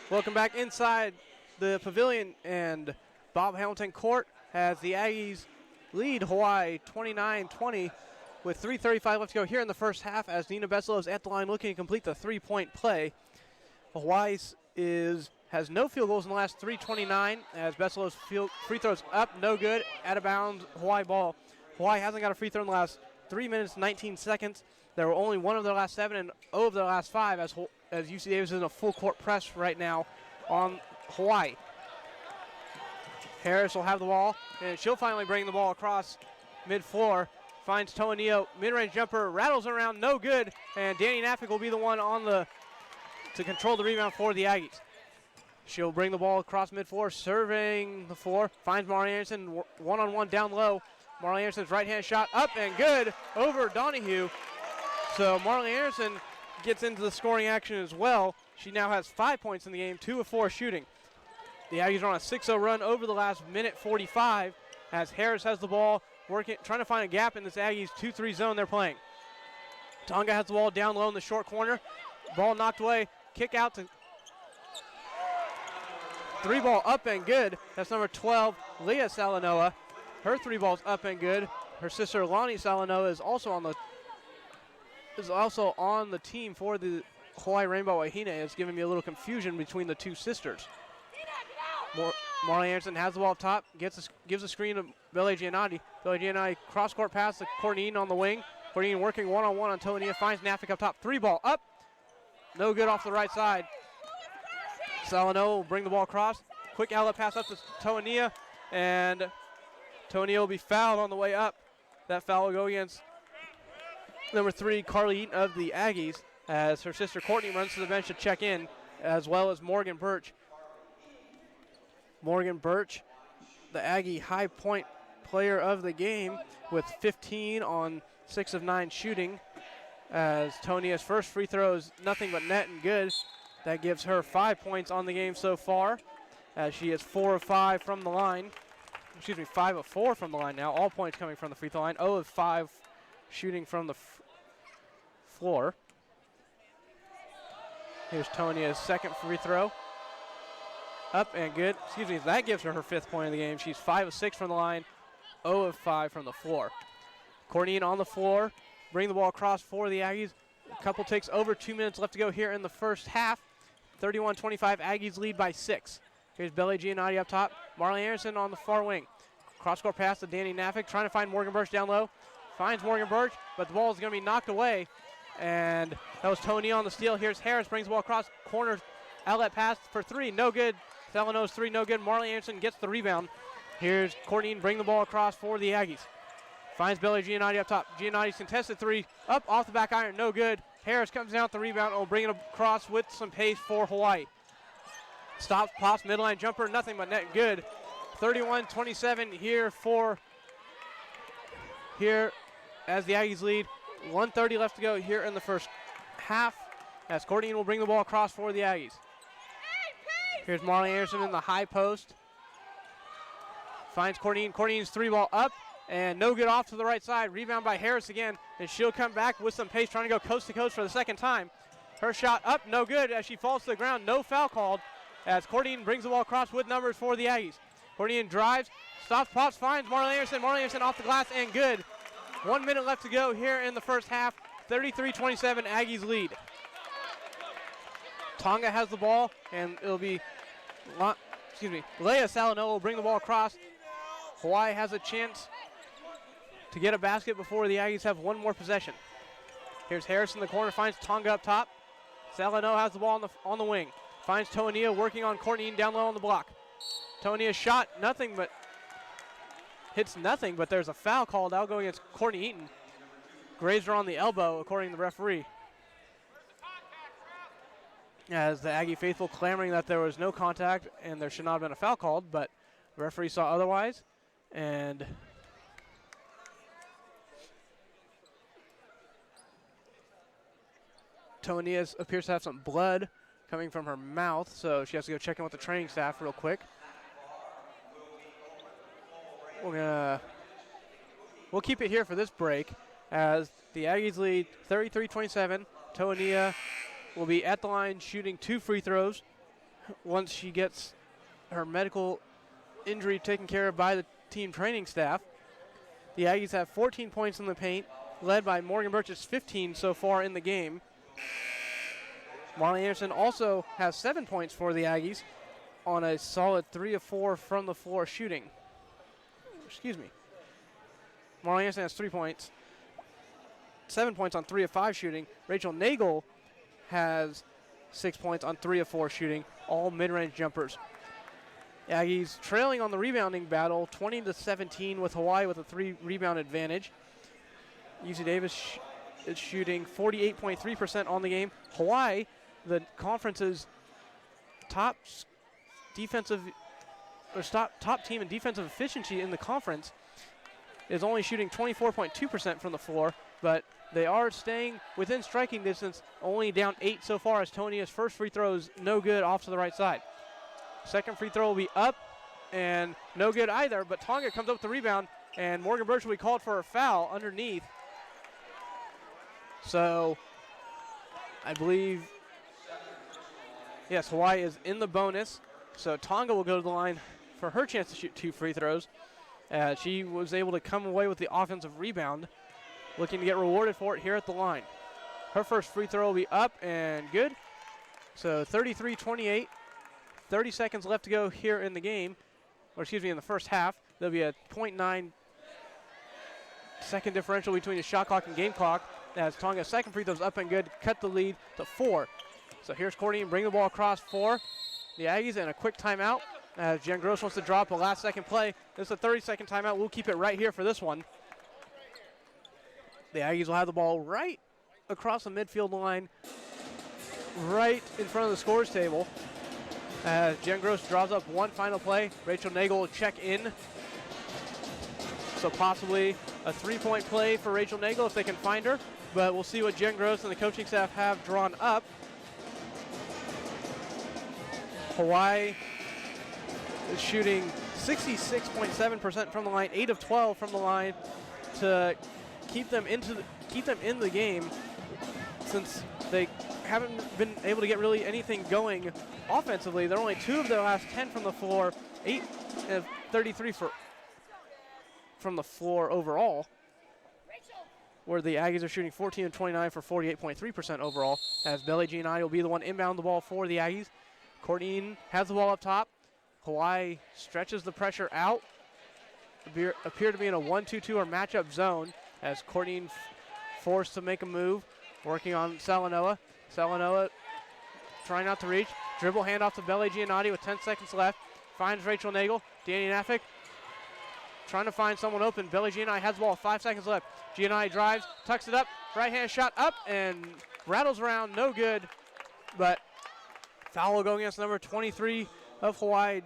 Welcome back inside the pavilion and Bob Hamilton Court as the Aggies lead Hawaii 29-20 with 3:35 left to go here in the first half as Nina Besselo is at the line looking to complete the three-point play. Hawaii has no field goals in the last 3:29 as Besselo's free throws up, no good, out of bounds, Hawaii ball. Hawaii hasn't got a free throw in the last 3 minutes, 19 seconds. There were only 1 of their last 7 and 0 of their last 5 as UC Davis is in a full court press right now on Hawaii. Harris will have the ball, and she'll finally bring the ball across mid-floor. Finds Toanio, mid-range jumper, rattles around, no good, and Danny Naffick will be the one to control the rebound for the Aggies. She'll bring the ball across mid-floor, serving the floor, finds Marley Anderson one-on-one down low. Marley Anderson's right-hand shot up and good over Donahue. So Marley Anderson gets into the scoring action as well. She now has 5 points in the game, 2 of 4 shooting. The Aggies are on a 6-0 run over the last minute 45 as Harris has the ball, trying to find a gap in this Aggies 2-3 zone they're playing. Tonga has the ball down low in the short corner. Ball knocked away, kick out to 3 ball up and good. That's number 12, Leah Salanoa. Her 3 balls up and good. Her sister Lonnie Salanoa is also on the team for the Hawaii Rainbow Wahine. It's giving me a little confusion between the two sisters. Marley Anderson has the ball up top, gives a screen to Belle Giannotti. Belle Giannotti cross-court pass to Courtney Eaton on the wing. Courtney Eaton working one-on-one on Toania, finds Naffick up top. 3 ball up, no good off the right side. Salano will bring the ball across. Quick outlet pass up to Toania, and Toania will be fouled on the way up. That foul will go against number 3, Carly Eaton of the Aggies, as her sister Courtney runs to the bench to check in, as well as Morgan Birch. Morgan Birch, the Aggie high point player of the game, with 15 on 6 of 9 shooting, as Tonia's first free throw is nothing but net and good. That gives her 5 points on the game so far, as she is 4 of 5 from the line. 5 of 4 from the line now. All points coming from the free throw line. 0 of 5 shooting from the floor. Here's Tonia's second free throw. Up and good. That gives her 5th point of the game. She's 5 of 6 from the line, 0 of 5 from the floor. Courtney on the floor, bring the ball across for the Aggies. A couple takes over 2 minutes left to go here in the first half. 31-25, Aggies lead by 6. Here's Belle Giannotti up top. Marley Anderson on the far wing. Cross-court pass to Danny Naffick, trying to find Morgan Birch down low. Finds Morgan Birch, but the ball is going to be knocked away. And that was Tony on the steal. Here's Harris, brings the ball across, corner outlet pass for 3, no good. Salano's 3, no good. Marley Anderson gets the rebound. Here's Courtney, bring the ball across for the Aggies. Finds Belle Giannotti up top. Giannotti's contested 3, up off the back iron, no good. Harris comes down with the rebound and will bring it across with some pace for Hawaii. Stops, pops, midline jumper, nothing but net good. 31-27 here as the Aggies lead. 1:30 left to go here in the first half as Courtney will bring the ball across for the Aggies. Here's Marley Anderson in the high post. Finds Courtney. Courtney's 3 ball up and no good off to the right side. Rebound by Harris again, and she'll come back with some pace, trying to go coast to coast for the second time. Her shot up, no good as she falls to the ground. No foul called as Courtney brings the ball across with numbers for the Aggies. Courtney drives, stops, pops, finds Marley Anderson. Marley Anderson off the glass and good. 1 minute left to go here in the first half. 33-27, Aggies lead. Tonga has the ball, and it'll be, Leah Salano will bring the ball across. Hawaii has a chance to get a basket before the Aggies have one more possession. Here's Harris in the corner, finds Tonga up top. Salano has the ball on the wing. Finds Tonia working on Courtney down low on the block. Tonia's shot, hits nothing, but there's a foul called out going against Courtney Eaton. Grazed her on the elbow, according to the referee. As the Aggie faithful clamoring that there was no contact and there should not have been a foul called, but the referee saw otherwise. And Tonia appears to have some blood coming from her mouth, so she has to go check in with the training staff real quick. We'll keep it here for this break as the Aggies lead 33-27. Tonia will be at the line shooting 2 free throws once she gets her medical injury taken care of by the team training staff. The Aggies have 14 points in the paint, led by Morgan Birch's 15 so far in the game. Marley Anderson also has 7 points for the Aggies on a solid 3 of 4 from the floor shooting. Excuse me. Marley Anderson has 3 points, 7 points on 3 of 5 shooting. Rachel Nagel has 6 points on 3 of 4 shooting, all mid-range jumpers. Aggies trailing on the rebounding battle, 20-17 with Hawaii with a 3-rebound advantage. UC Davis is shooting 48.3% on the game. Hawaii, the conference's top defensive or top team in defensive efficiency in the conference, is only shooting 24.2% from the floor, but they are staying within striking distance, only down 8 so far as Tonia's first free throw is no good off to the right side. Second free throw will be up and no good either, but Tonga comes up with the rebound, and Morgan Birch will be called for a foul underneath. So I believe, yes, Hawaii is in the bonus. So Tonga will go to the line for her chance to shoot 2 free throws. She was able to come away with the offensive rebound, looking to get rewarded for it here at the line. Her first free throw will be up and good. So 33-28, 30 seconds left to go here in the game, or excuse me, in the first half. There'll be a 0.9 second differential between the shot clock and game clock as Tonga's second free throw's up and good, cut the lead to 4. So here's Courtney, bring the ball across for the Aggies, and a quick timeout as Jen Gross wants to drop a last-second play. This is a 30-second timeout. We'll keep it right here for this one. The Aggies will have the ball right across the midfield line, right in front of the scores table. As Jen Gross draws up one final play, Rachel Nagel will check in. So possibly a 3-point play for Rachel Nagel if they can find her. But we'll see what Jen Gross and the coaching staff have drawn up. Hawaii is shooting 66.7% from the line, 8 of 12 from the line to keep them in the game, since they haven't been able to get really anything going offensively. They're only 2 of their last 10 from the floor, 8 of 33 from the floor overall, where the Aggies are shooting 14 of 29 for 48.3% overall, as Belly Giannotti will be the one inbound the ball for the Aggies. Courtney has the ball up top. Hawaii stretches the pressure out. Appear to be in a 1-2-2 or matchup zone as Courtney forced to make a move, working on Salanoa. Salanoa trying not to reach. Dribble handoff to Belly Giannotti with 10 seconds left. Finds Rachel Nagel. Danny Nafik trying to find someone open. Belly Giannotti has the ball, 5 seconds left. Giannotti drives, tucks it up, right-hand shot up, and rattles around, no good. But foul going against number 23 of Hawaii,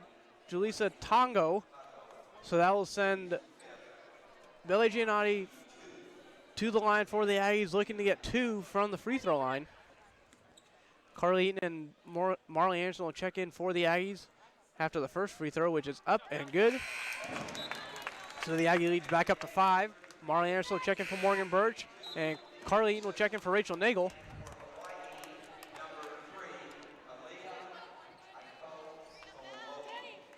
Julissa Tongo. So that will send Belly Giannotti to the line for the Aggies, looking to get 2 from the free throw line. Carly Eaton and Marley Anderson will check in for the Aggies after the first free throw, which is up and good. So the Aggie leads back up to 5. Marley Anderson will check in for Morgan Birch, and Carly Eaton will check in for Rachel Nagel.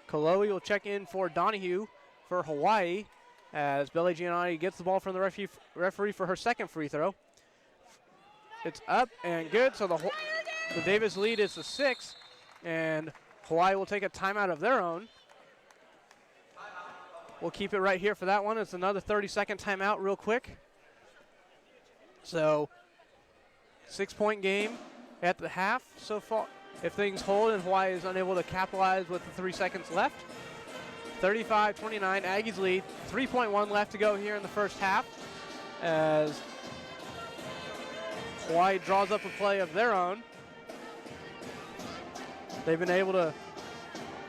Kaloe will check in for Donahue for Hawaii as Belly Giannotti gets the ball from the referee for her second free throw. It's up and good, so the Davis lead is to 6, and Hawaii will take a timeout of their own. We'll keep it right here for that one. It's another 30-second timeout real quick. So 6-point game at the half so far. If things hold and Hawaii is unable to capitalize with the 3 seconds left. 35-29, Aggies lead. 3.1 left to go here in the first half as Hawaii draws up a play of their own. They've been able to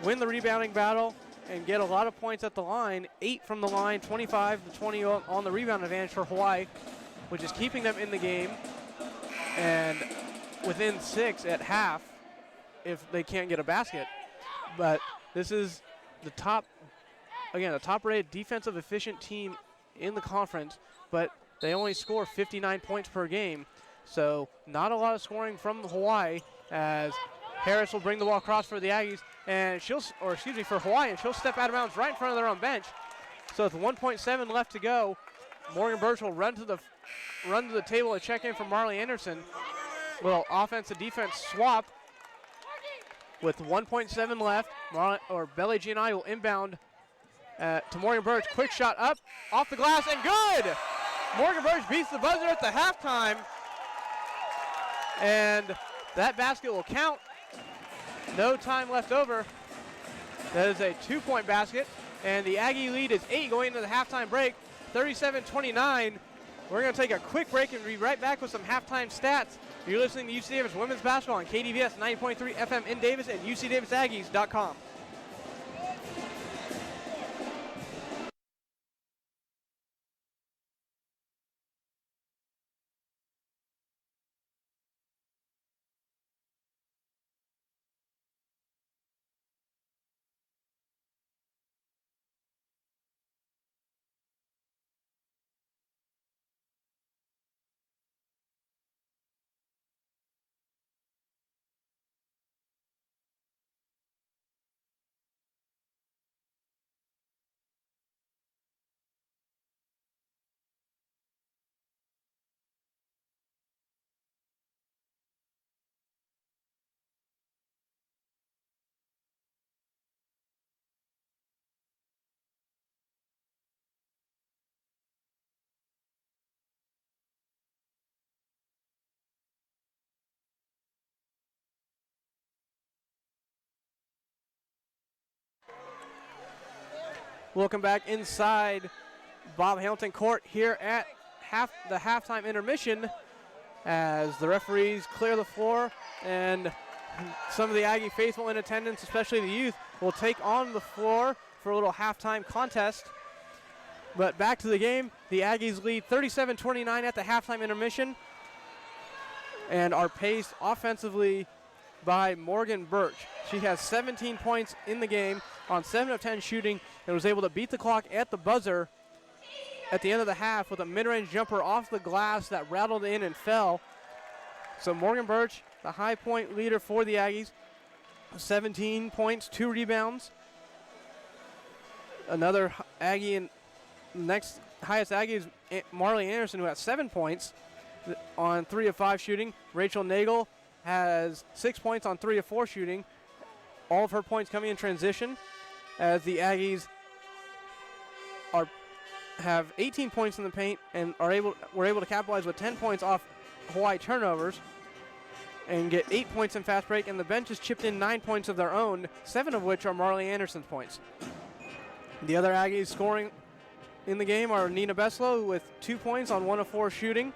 win the rebounding battle and get a lot of points at the line. 8 from the line, 25-20 on the rebound advantage for Hawaii, which is keeping them in the game. And within 6 at half if they can't get a basket. But this is the top, again, the top-rated defensive efficient team in the conference, but they only score 59 points per game. So not a lot of scoring from Hawaii as Harris will bring the ball across for the Aggies, and for Hawaii, and she'll step out of bounds right in front of their own bench. So with 1.7 left to go, Morgan Birch will run to the table to check in for Marley Anderson. Little offense to defense swap with 1.7 left. Belle Giannotti will inbound to Morgan Birch. Quick shot up, off the glass, and good! Morgan Birch beats the buzzer at the halftime. And that basket will count. No time left over. That is a 2-point basket. And the Aggie lead is 8 going into the halftime break, 37-29. We're going to take a quick break and be right back with some halftime stats. You're listening to UC Davis Women's Basketball on KDVS 90.3 FM in Davis and UCDavisAggies.com. Welcome back inside Bob Hamilton Court here at the halftime intermission as the referees clear the floor and some of the Aggie faithful in attendance, especially the youth, will take on the floor for a little halftime contest. But back to the game, the Aggies lead 37-29 at the halftime intermission and are paced offensively by Morgan Birch. She has 17 points in the game on 7 of 10 shooting and was able to beat the clock at the buzzer at the end of the half with a mid-range jumper off the glass that rattled in and fell. So Morgan Birch, the high point leader for the Aggies, 17 points, 2 rebounds. Another Aggie, and next highest Aggie is Marley Anderson, who has 7 points on 3 of 5 shooting. Rachel Nagel has 6 points on 3 of 4 shooting. All of her points coming in transition as the Aggies have 18 points in the paint and were able to capitalize with 10 points off Hawaii turnovers and get 8 points in fast break, and the bench has chipped in 9 points of their own, 7 of which are Marley Anderson's points. The other Aggies scoring in the game are Nina Beslow with 2 points on 1 of 4 shooting.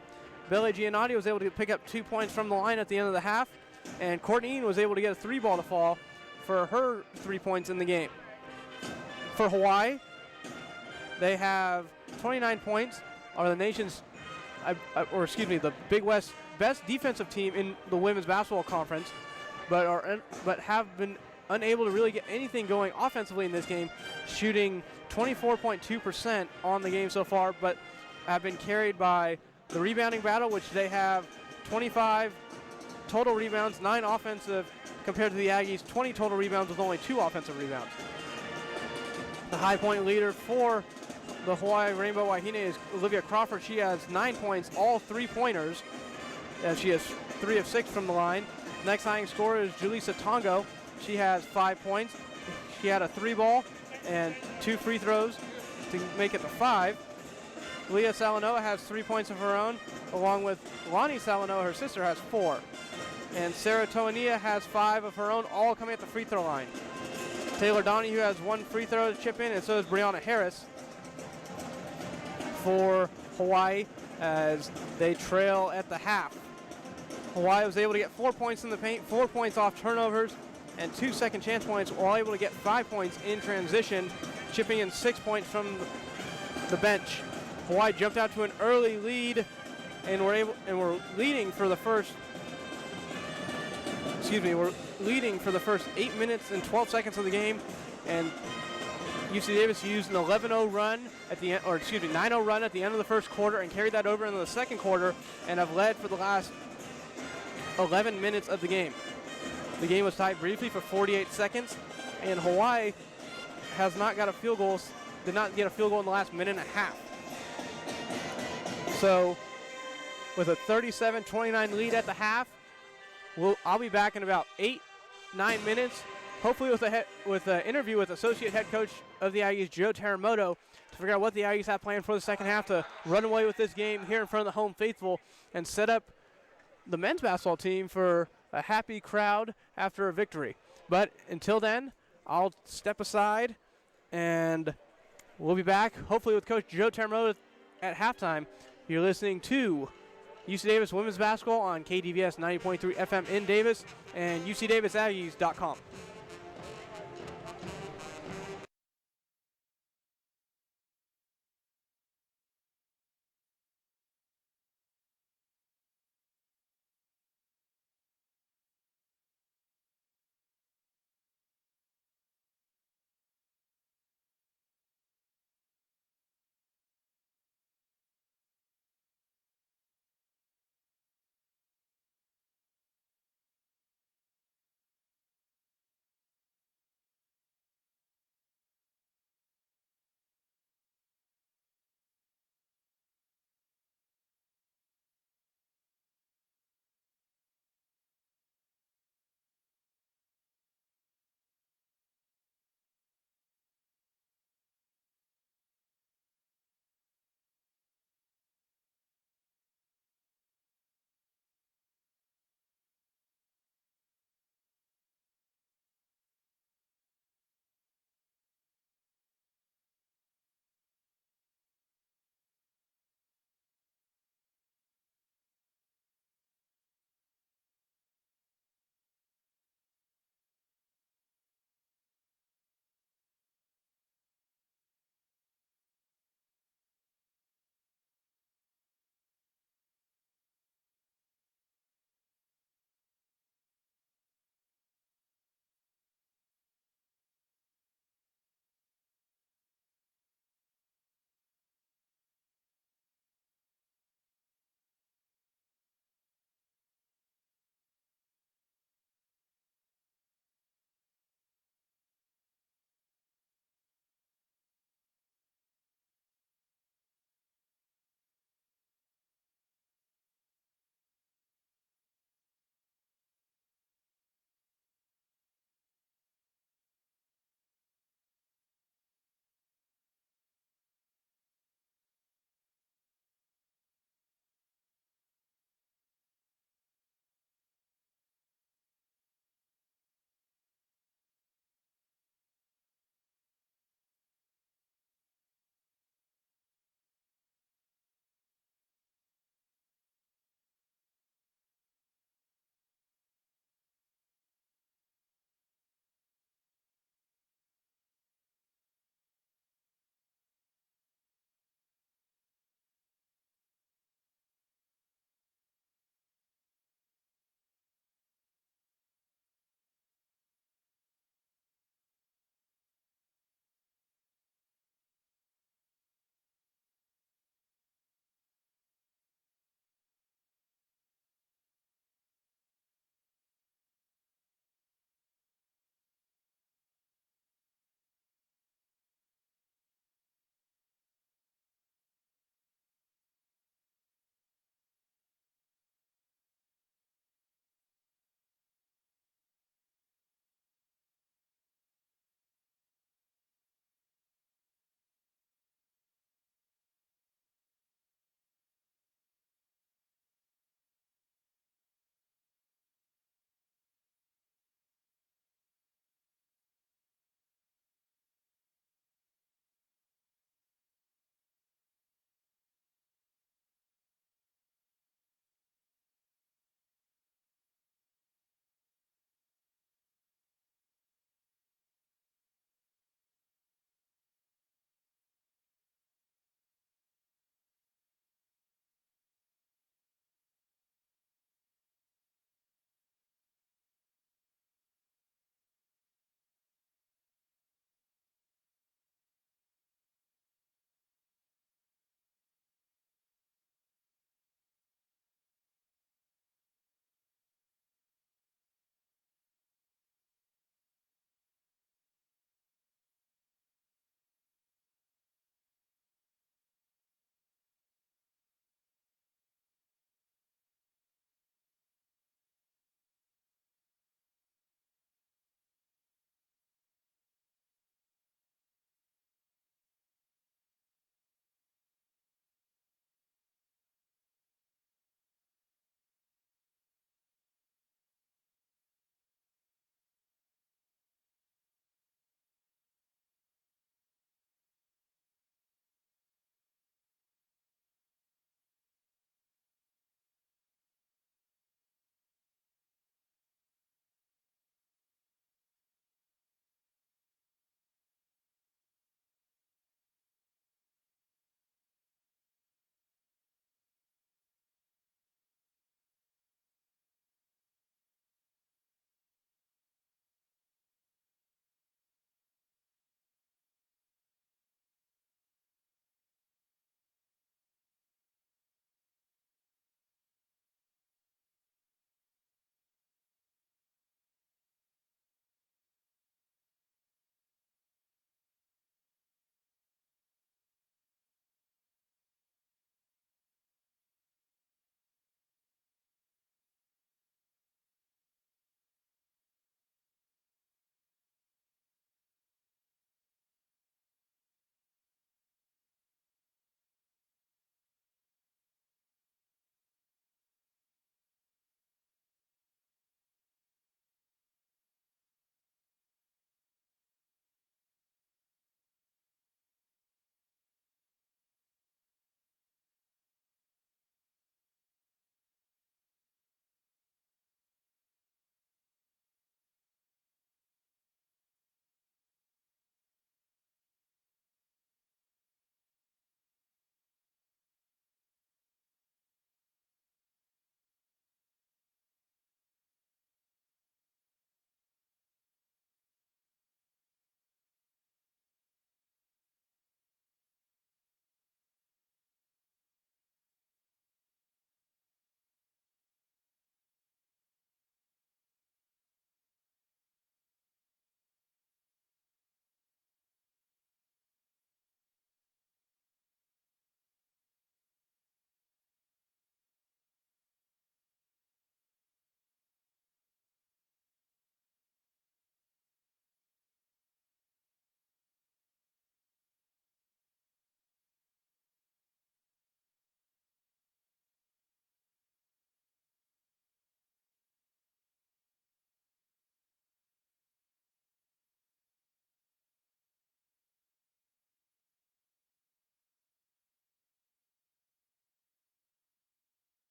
Belle Giannotti was able to pick up 2 points from the line at the end of the half, and Courtney Eaton was able to get a 3 ball to fall for her 3 points in the game. For Hawaii, they have 29 points, are the nation's, the Big West best defensive team in the women's basketball conference, but have been unable to really get anything going offensively in this game, shooting 24.2% on the game so far, but have been carried by the rebounding battle, which they have 25 total rebounds, 9 offensive, compared to the Aggies, 20 total rebounds with only 2 offensive rebounds. The high point leader for the Hawaii Rainbow Wahine is Olivia Crawford. She has 9 points, all 3-pointers. She has 3 of 6 from the line. Next highest scorer is Julissa Tongo. She has 5 points. She had a 3 ball and 2 free throws to make it to 5. Leah Salanoa has 3 points of her own, along with Lonnie Salanoa, her sister, has 4. And Sarah Toania has 5 of her own, all coming at the free throw line. Taylor Donahue has 1 free throw to chip in, and so does Brianna Harris for Hawaii as they trail at the half. Hawaii was able to get 4 points in the paint, 4 points off turnovers, and 2 second chance points, while able to get 5 points in transition, chipping in 6 points from the bench. Hawaii jumped out to an early lead and were leading for the first 8 minutes and 12 seconds of the game, and UC Davis used an 11-0 run at the end, 9-0 run at the end of the first quarter and carried that over into the second quarter and have led for the last 11 minutes of the game. The game was tied briefly for 48 seconds, and Hawaii has not got a field goal, did not get a field goal in the last minute and a half. So with a 37-29 lead at the half, I'll be back in about 8-9 minutes, hopefully with an interview with Associate Head Coach of the Aggies, Joe Teramoto, to figure out what the Aggies have planned for the second half to run away with this game here in front of the home faithful and set up the men's basketball team for a happy crowd after a victory. But until then, I'll step aside and we'll be back hopefully with Coach Joe Teramoto at halftime. You're listening to UC Davis Women's Basketball on KDVS 90.3 FM in Davis and UCDavisAggies.com.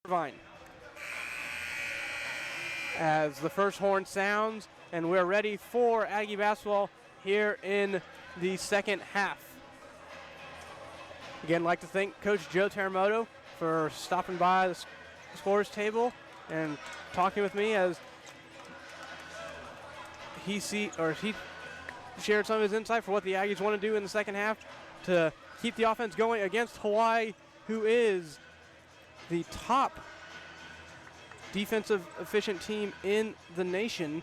Vine. As the first horn sounds, and we're ready for Aggie basketball here in the second half. Again, I'd like to thank Coach Joe Teramoto for stopping by the scores table and talking with me as he shared some of his insight for what the Aggies want to do in the second half to keep the offense going against Hawaii, who is the top defensive efficient team in the nation,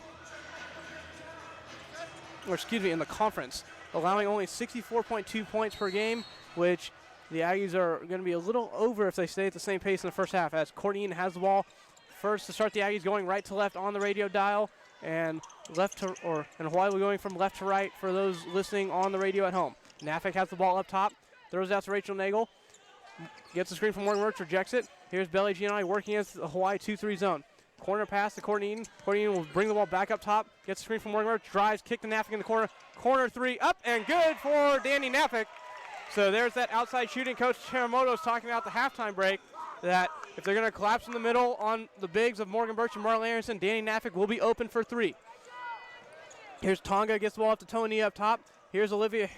or excuse me, in the conference, allowing only 64.2 points per game, which the Aggies are going to be a little over if they stay at the same pace in the first half, as Courtney has the ball first to start the Aggies going right to left on the radio dial, and Hawaii will be going from left to right for those listening on the radio at home. Nafik has the ball up top, throws out to Rachel Nagel, gets the screen from Morgan Birch, rejects it. Here's Belly Giannotti working against the Hawaii 2-3 zone. Corner pass to Courtney Eaton. Courtney Eaton will bring the ball back up top, gets the screen from Morgan Birch, drives, kick to Nafik in the corner. Corner three, up and good for Danny Nafik. So there's that outside shooting. Coach Teramoto is talking about the halftime break, that if they're going to collapse in the middle on the bigs of Morgan Birch and Marley Anderson, Danny Nafik will be open for three. Here's Tonga, gets the ball up to Tony up top. Here's Olivia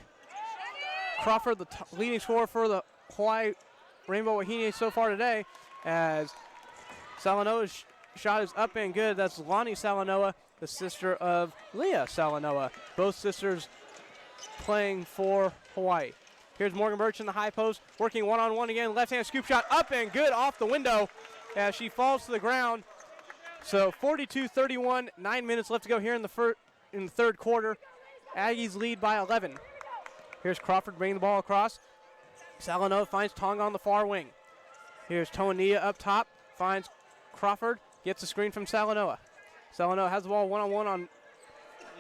Crawford, the leading scorer for the Hawaii Rainbow Wahine so far today, as Salanoa's shot is up and good. That's Lonnie Salanoa, the sister of Leah Salanoa. Both sisters playing for Hawaii. Here's Morgan Birch in the high post, working one-on-one again. Left-hand scoop shot up and good off the window as she falls to the ground. So 42-31, 9 minutes left to go here in the third quarter. Aggies lead by 11. Here's Crawford bringing the ball across. Salanoa finds Tonga on the far wing. Here's Toania up top, finds Crawford, gets the screen from Salanoa. Salanoa has the ball one-on-one on,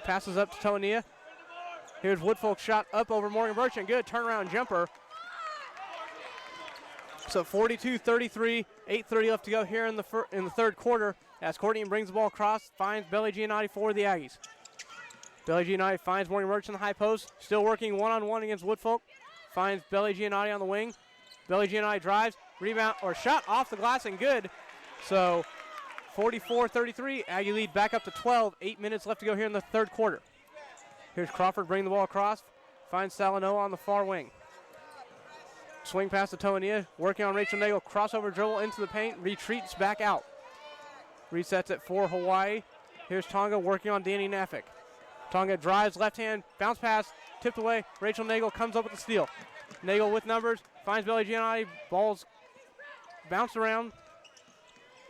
passes up to Toania. Here's Woodfolk's shot up over Morgan Birch, and good turnaround jumper. So 42-33, 8:30 left to go here in the third quarter, as Courtney brings the ball across, finds Belly Giannotti for the Aggies. Belly Giannotti finds Morgan Birch in the high post, still working one-on-one against Woodfolk. Finds Belly Giannotti on the wing. Belly Giannotti drives, rebound, or shot off the glass and good. So 44-33, Aggie lead back up to 12. 8 minutes left to go here in the third quarter. Here's Crawford bringing the ball across. Finds Salanoa on the far wing. Swing pass to Toania, working on Rachel Nagel. Crossover dribble into the paint, retreats back out. Resets it for Hawaii. Here's Tonga working on Danny Nafik. Tonga drives left hand, bounce pass, tipped away. Rachel Nagel comes up with the steal. Nagel with numbers, finds Belly Giannotti. Balls bounce around.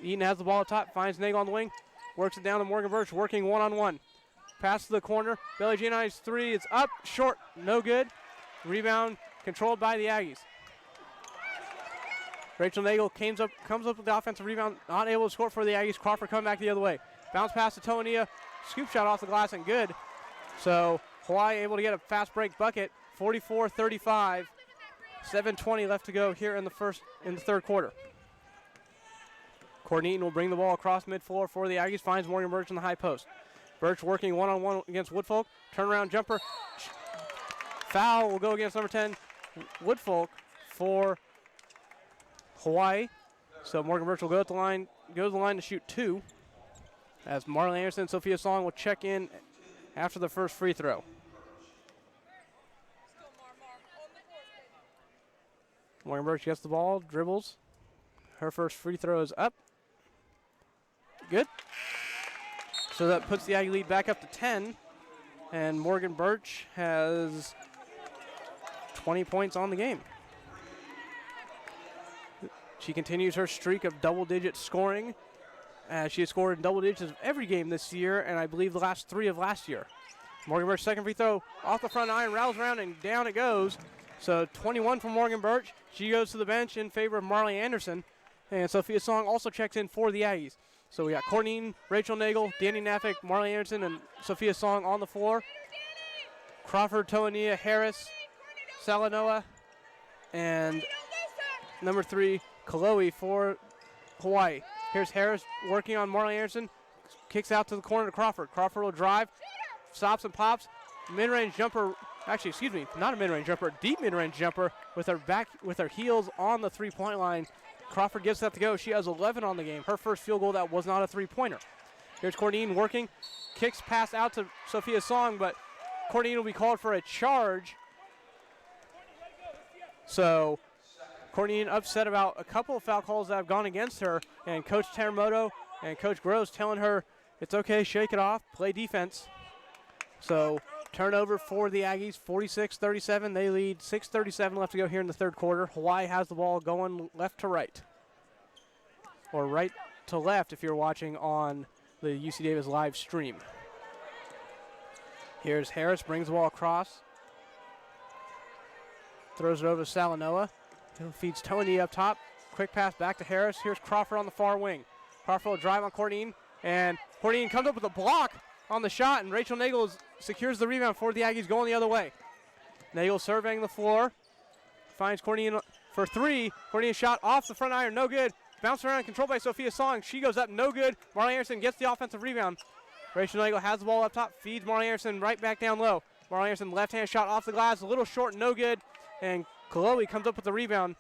Eaton has the ball at top, finds Nagel on the wing. Works it down to Morgan Birch, working one-on-one. Pass to the corner. Belly Giannotti's three, it's up, short, no good. Rebound controlled by the Aggies. Rachel Nagel comes up with the offensive rebound, not able to score for the Aggies. Crawford coming back the other way. Bounce pass to Toania, scoop shot off the glass and good. So Hawaii able to get a fast break bucket, 44-35, 7:20 left to go here in the third quarter. Courtney Eaton will bring the ball across midfloor for the Aggies, finds Morgan Birch in the high post. Birch working one-on-one against Woodfolk, turnaround jumper. Foul will go against number 10, Woodfolk, for Hawaii. So Morgan Birch will go to the line to shoot two, as Marley Anderson and Sophia Song will check in after the first free throw. Morgan Birch gets the ball, dribbles. Her first free throw is up. Good. So that puts the Aggie lead back up to 10. And Morgan Birch has 20 points on the game. She continues her streak of double-digit scoring. She has scored in double digits every game this year, and I believe the last three of last year. Morgan Birch, second free throw off the front iron, rattles around, and down it goes. So 21 for Morgan Birch. She goes to the bench in favor of Marley Anderson. And Sophia Song also checks in for the Aggies. So we got Courtney Eaton, Rachel Nagel, Danny Nafik, Marley Anderson, and Sophia Song on the floor. Crawford, Toania, Harris, Salanoa, and number 3, Kaloe for Hawaii. Here's Harris working on Marley Anderson. Kicks out to the corner to Crawford. Crawford will drive, stops and pops. Mid-range jumper actually, excuse me, not a mid-range jumper, deep mid-range jumper with her heels on the three-point line. Crawford gets that to go. She has 11 on the game. Her first field goal that was not a three-pointer. Here's Courtney working, kicks pass out to Sophia Song, but Courtney will be called for a charge. So Courtney upset about a couple of foul calls that have gone against her, and Coach Teramoto and Coach Gross telling her it's okay, shake it off, play defense. So turnover for the Aggies, 46-37. They lead, 6:37 left to go here in the third quarter. Hawaii has the ball going left to right, or right to left if you're watching on the UC Davis live stream. Here's Harris, brings the ball across, throws it over to Salanoa. Feeds Tony up top. Quick pass back to Harris. Here's Crawford on the far wing. Crawford will drive on Courtney, and Courtney comes up with a block on the shot, and Rachel Nagel secures the rebound for the Aggies going the other way. Nagel surveying the floor. Finds Courtney for three. Courtney shot off the front iron, no good. Bounced around, controlled by Sophia Song. She goes up, no good. Marley Anderson gets the offensive rebound. Rachel Nagel has the ball up top, feeds Marley Anderson right back down low. Marley Anderson left-hand shot off the glass, a little short, no good. And Chloe comes up with the rebound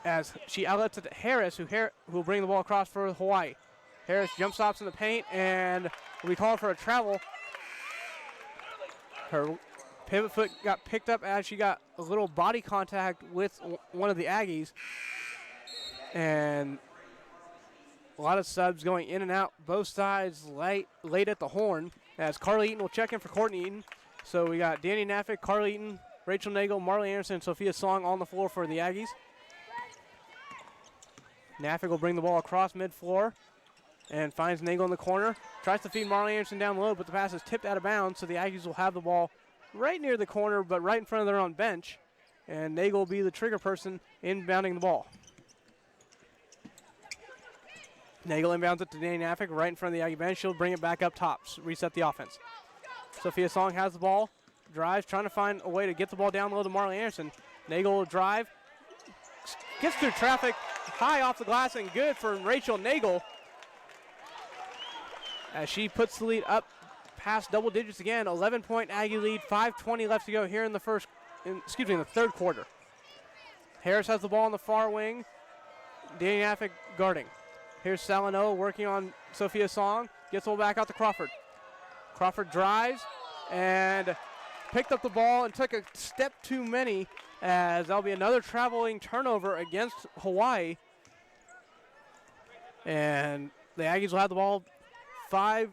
as she outlets it to Harris, who will bring the ball across for Hawaii. Harris jump stops in the paint and will be called for a travel. Her pivot foot got picked up as she got a little body contact with one of the Aggies. And a lot of subs going in and out, both sides late at the horn, as Carly Eaton will check in for Courtney Eaton. So we got Danny Naffick, Carly Eaton, Rachel Nagel, Marley Anderson, and Sophia Song on the floor for the Aggies. Naffick will bring the ball across mid-floor and finds Nagel in the corner. Tries to feed Marley Anderson down low, but the pass is tipped out of bounds, so the Aggies will have the ball right near the corner, but right in front of their own bench. And Nagel will be the trigger person inbounding the ball. Nagel inbounds it to Danny Naffick right in front of the Aggie bench. She'll bring it back up top, reset the offense. Sophia Song has the ball, drives, trying to find a way to get the ball down low to Marley Anderson. Nagel will drive, gets through traffic, high off the glass, and good for Rachel Nagel, as she puts the lead up past double digits again. 11-point Aggie lead, 5:20 left to go here in the in the third quarter. Harris has the ball on the far wing. Danny Naffick guarding. Here's Salanoa working on Sophia Song. Gets the ball back out to Crawford. Crawford drives and picked up the ball and took a step too many, as that'll be another traveling turnover against Hawaii. And the Aggies will have the ball. A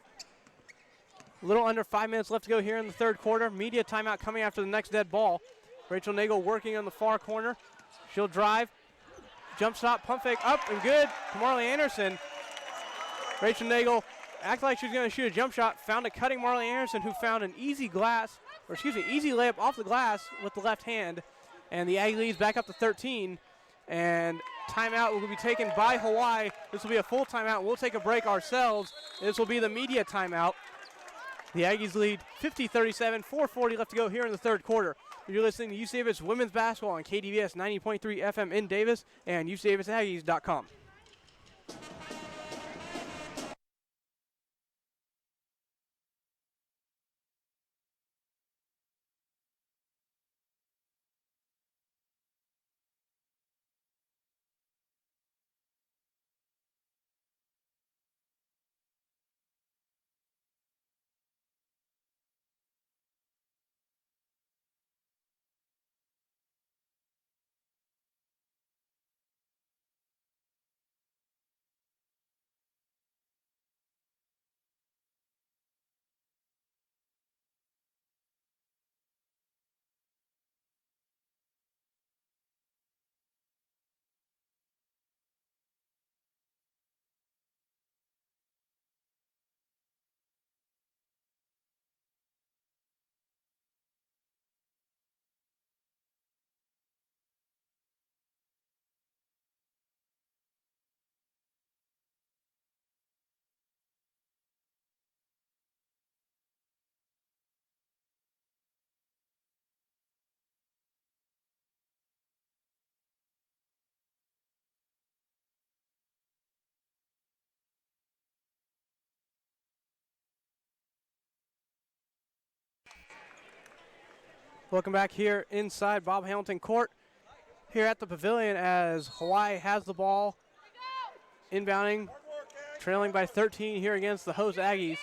little under 5 minutes left to go here in the third quarter. Media timeout coming after the next dead ball. Rachel Nagel working on the far corner. She'll drive. Jump shot, pump fake, up and good to Marley Anderson. Rachel Nagel acted like she was going to shoot a jump shot, found a cutting Marley Anderson, who found an easy layup off the glass with the left hand. And the Aggie leads back up to 13. And timeout will be taken by Hawaii. This will be a full timeout. We'll take a break ourselves. This will be the media timeout. The Aggies lead 50-37, 4:40 left to go here in the third quarter. You're listening to UC Davis Women's Basketball on KDVS 90.3 FM in Davis and UCDavisAggies.com. Welcome back here inside Bob Hamilton Court here at the Pavilion as Hawaii has the ball inbounding, trailing by 13 here against the host Aggies.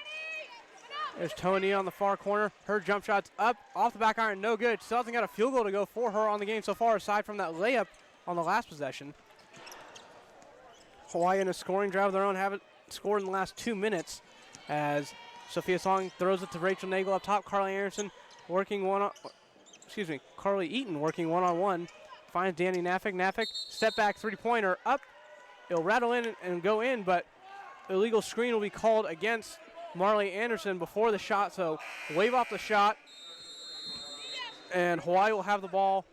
There's Tony on the far corner. Her jump shot's up off the back iron, no good. Still hasn't got a field goal to go for her on the game so far, aside from that layup on the last possession. Hawaii in a scoring drive of their own, haven't scored in the last 2 minutes as Sophia Song throws it to Rachel Nagel up top. Carly Eaton working one-on-one. Finds Danny Nafik. Nafik, step back three-pointer up. It'll rattle in and go in, but illegal screen will be called against Marley Anderson before the shot, so wave off the shot. And Hawaii will have the ball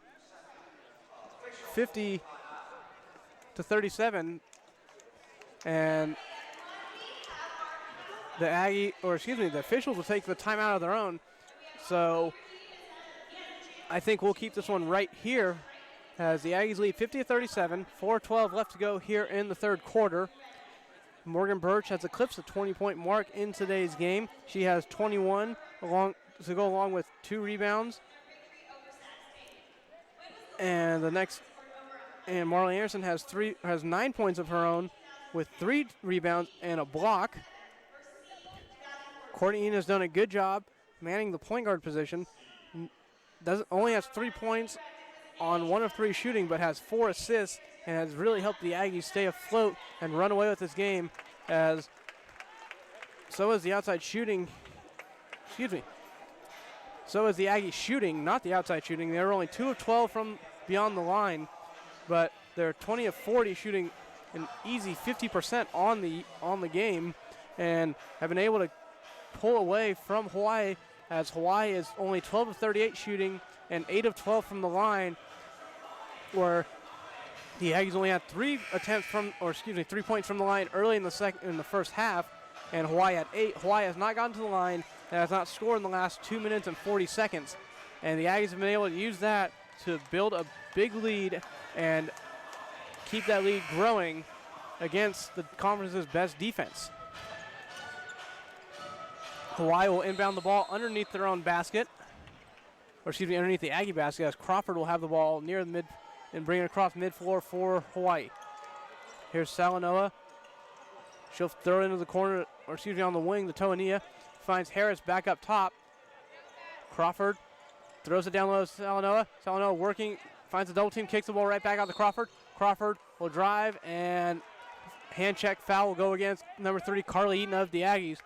50-37. And the officials will take the timeout of their own. So I think we'll keep this one right here as the Aggies lead 50-37, 4:12 left to go here in the third quarter. Morgan Birch has eclipsed the 20-point mark in today's game. She has 21 to go along with 2 rebounds. And Marley Anderson has 9 points of her own with 3 rebounds and a block. Courtney Eaton has done a good job manning the point guard position. Only has 3 points on 1 of 3 shooting, but has 4 assists and has really helped the Aggies stay afloat and run away with this game. As so is the outside shooting. So is the Aggies shooting, not the outside shooting. They're only 2 of 12 from beyond the line, but they're 20 of 40 shooting an easy 50% on the game, and have been able to pull away from Hawaii, as Hawaii is only 12 of 38 shooting and 8 of 12 from the line, where the Aggies only had 3 points from the line early in the first half, and Hawaii had 8. Hawaii has not gotten to the line and has not scored in the last 2 minutes and 40 seconds, and the Aggies have been able to use that to build a big lead and keep that lead growing against the conference's best defense. Hawaii will inbound the ball underneath their own basket, underneath the Aggie basket, as Crawford will have the ball near the mid and bring it across mid-floor for Hawaii. Here's Salanoa. She'll throw it into the corner, on the wing, the Toania. Finds Harris back up top. Crawford throws it down low to Salanoa. Salanoa working, finds the double team, kicks the ball right back out to Crawford. Crawford will drive, and hand check foul will go against number 3, Carly Eaton of the Aggies.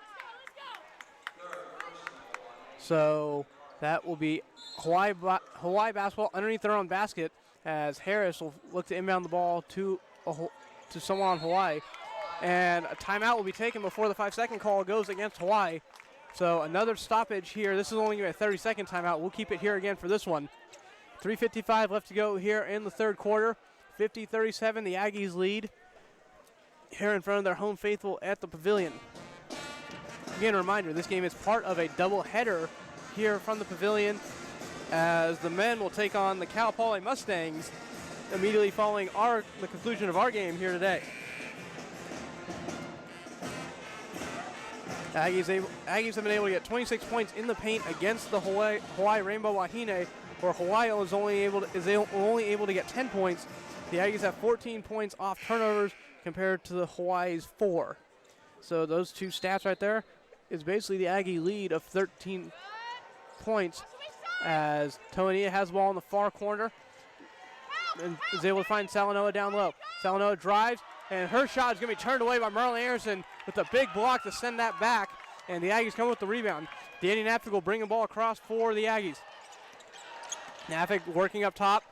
So that will be Hawaii basketball underneath their own basket, as Harris will look to inbound the ball to someone on Hawaii. And a timeout will be taken before the 5-second call goes against Hawaii. So another stoppage here. This is only going to be a 30-second timeout. We'll keep it here again for this one. 3:55 left to go here in the third quarter. 50-37, the Aggies lead here in front of their home faithful at the Pavilion. Again, a reminder, this game is part of a doubleheader here from the Pavilion, as the men will take on the Cal Poly Mustangs immediately following the conclusion of our game here today. Aggies have been able to get 26 points in the paint against the Hawaii Rainbow Wahine, where Hawaii is only able to get 10 points. The Aggies have 14 points off turnovers compared to the Hawaii's 4. So those two stats right there is basically the Aggie lead of 13 points, as Toania has the ball in the far corner and is able to find Salanoa down low. Salanoa drives, and her shot is going to be turned away by Marlon Anderson with a big block to send that back, and the Aggies come with the rebound. Danny Nafik will bring the ball across for the Aggies. Nafik working up top,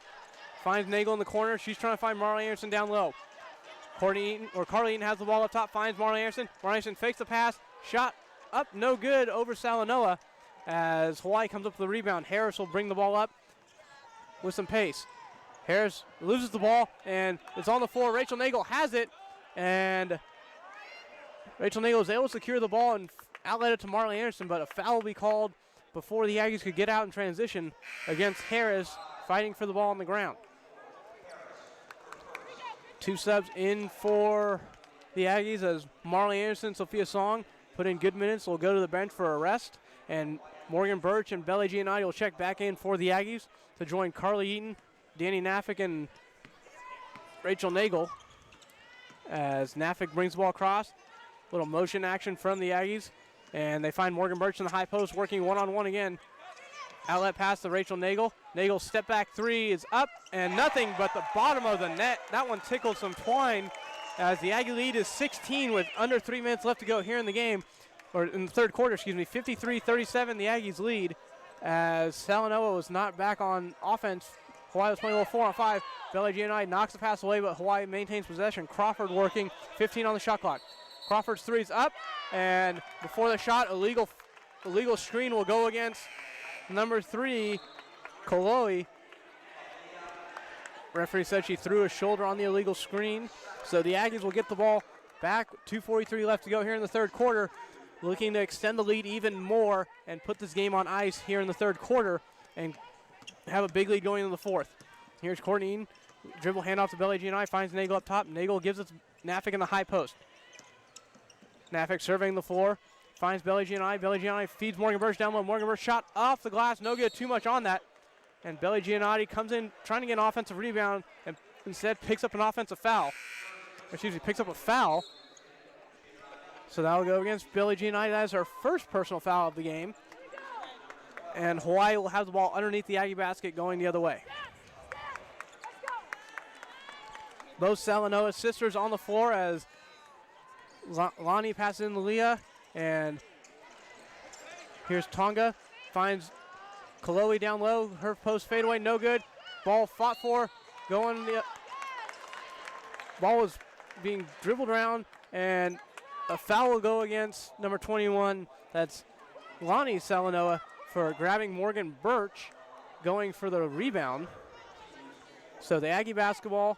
finds Nagel in the corner. She's trying to find Marlon Anderson down low. Carly Eaton has the ball up top, finds Marlon Anderson. Marlon Anderson fakes the pass, shot up, no good over Salanoa, as Hawaii comes up with the rebound. Harris will bring the ball up with some pace. Harris loses the ball, and it's on the floor. Rachel Nagel has it, and Rachel Nagel is able to secure the ball and outlet it to Marley Anderson, but a foul will be called before the Aggies could get out in transition against Harris fighting for the ball on the ground. 2 subs in for the Aggies, as Marley Anderson, Sophia Song put in good minutes, will go to the bench for a rest, and Morgan Birch and Bella Giannotti will check back in for the Aggies to join Carly Eaton, Danny Naffick, and Rachel Nagel. As Naffick brings the ball across, little motion action from the Aggies, and they find Morgan Birch in the high post working one-on-one again. Outlet pass to Rachel Nagel. Nagel step back three is up and nothing but the bottom of the net. That one tickled some twine as the Aggie lead is 16 with under 3 minutes left to go here in the game, or in the third quarter, excuse me. 53-37 the Aggies lead as Salanoa was not back on offense. Hawaii was playing a little 4-on-5. Bella Giannotti knocks the pass away, but Hawaii maintains possession. Crawford working, 15 on the shot clock. Crawford's three is up, and before the shot, illegal screen will go against number 3, Koloi. Referee said she threw a shoulder on the illegal screen, so the Aggies will get the ball back. 2:43 left to go here in the third quarter, looking to extend the lead even more and put this game on ice here in the third quarter and have a big lead going into the fourth. Here's Courtney Eaton, dribble handoff to Bella Giannotti, finds Nagel up top. Nagel gives it to Naffick in the high post. Naffick surveying the floor, finds Bella Giannotti. Bella Giannotti feeds Morgan Birch down low. Morgan Birch shot off the glass, no good, too much on that. And Bella Giannotti comes in trying to get an offensive rebound and instead picks up an offensive foul. Excuse me, picks up a foul. So that will go against Bella Giannotti. That is her first personal foul of the game. And Hawaii will have the ball underneath the Aggie basket going the other way. Both Salanoa sisters on the floor as Lonnie passes in to Leah. And here's Tonga, finds Kaloe down low. Her post fadeaway, no good. Ball fought for, going the ball was being dribbled around, and a foul will go against number 21. That's Lonnie Salanoa for grabbing Morgan Birch, going for the rebound. So the Aggie basketball,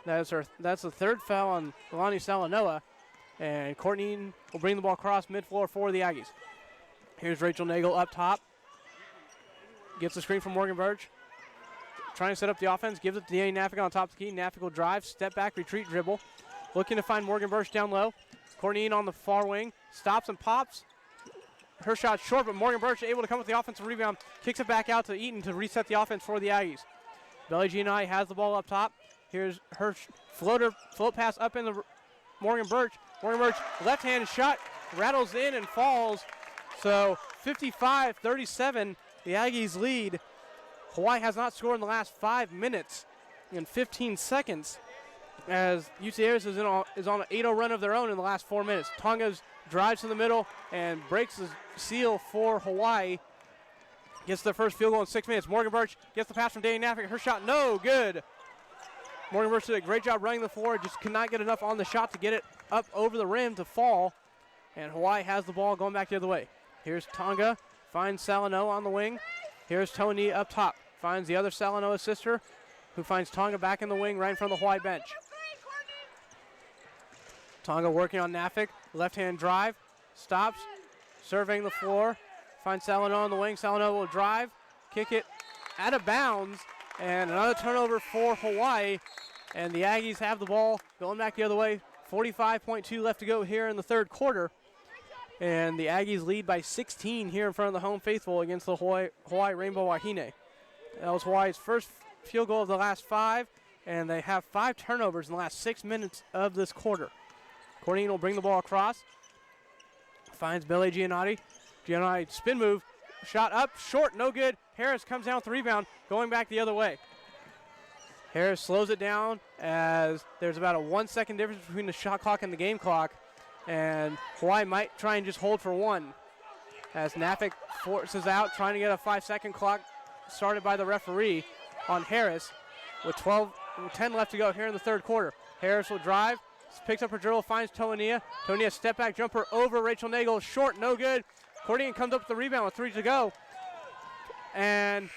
that's the third foul on Lonnie Salanoa, and Courtney Eaton will bring the ball across mid-floor for the Aggies. Here's Rachel Nagel up top. Gets the screen from Morgan Birch. Trying to set up the offense. Gives it to Danny Naffick on top of the key. Naffick will drive, step back, retreat, dribble. Looking to find Morgan Birch down low. Courtney Eaton on the far wing. Stops and pops. Her shot short, but Morgan Birch able to come with the offensive rebound. Kicks it back out to Eaton to reset the offense for the Aggies. Bella Giannotti has the ball up top. Here's her float pass up in the Morgan Birch. Morgan Birch, left-hand shot, rattles in and falls. So 55-37, the Aggies lead. Hawaii has not scored in the last 5 minutes and 15 seconds as UC Davis is on an 8-0 run of their own in the last 4 minutes. Tonga's drives to the middle and breaks the seal for Hawaii. Gets their first field goal in 6 minutes. Morgan Birch gets the pass from Danny Naffick. Her shot, no good. Morgan Birch did a great job running the floor, just could not get enough on the shot to get it up over the rim to fall. And Hawaii has the ball going back the other way. Here's Tonga, finds Salanoa on the wing. Here's Tony up top, finds the other Salanoa sister, who finds Tonga back in the wing right in front of the Hawaii bench. Tonga working on Naffick, left-hand drive, stops, surveying the floor, finds Salanoa on the wing. Salanoa will drive, kick it out of bounds, and another turnover for Hawaii. And the Aggies have the ball going back the other way. 45.2 left to go here in the third quarter. And the Aggies lead by 16 here in front of the home faithful against the Hawaii Rainbow Wahine. That was Hawaii's first field goal of the last 5, and they have 5 turnovers in the last 6 minutes of this quarter. Courtney will bring the ball across. Finds Bella Giannotti. Giannotti spin move. Shot up, short, no good. Harris comes down with the rebound, going back the other way. Harris slows it down as there's about a 1 second difference between the shot clock and the game clock. And Hawaii might try and just hold for one as Naffick forces out, trying to get a 5-second clock started by the referee on Harris with 10 left to go here in the third quarter. Harris will drive, picks up her dribble, finds Tonia. Tonia step back jumper over Rachel Nagel, short, no good. Courtney comes up with the rebound with 3 to go. And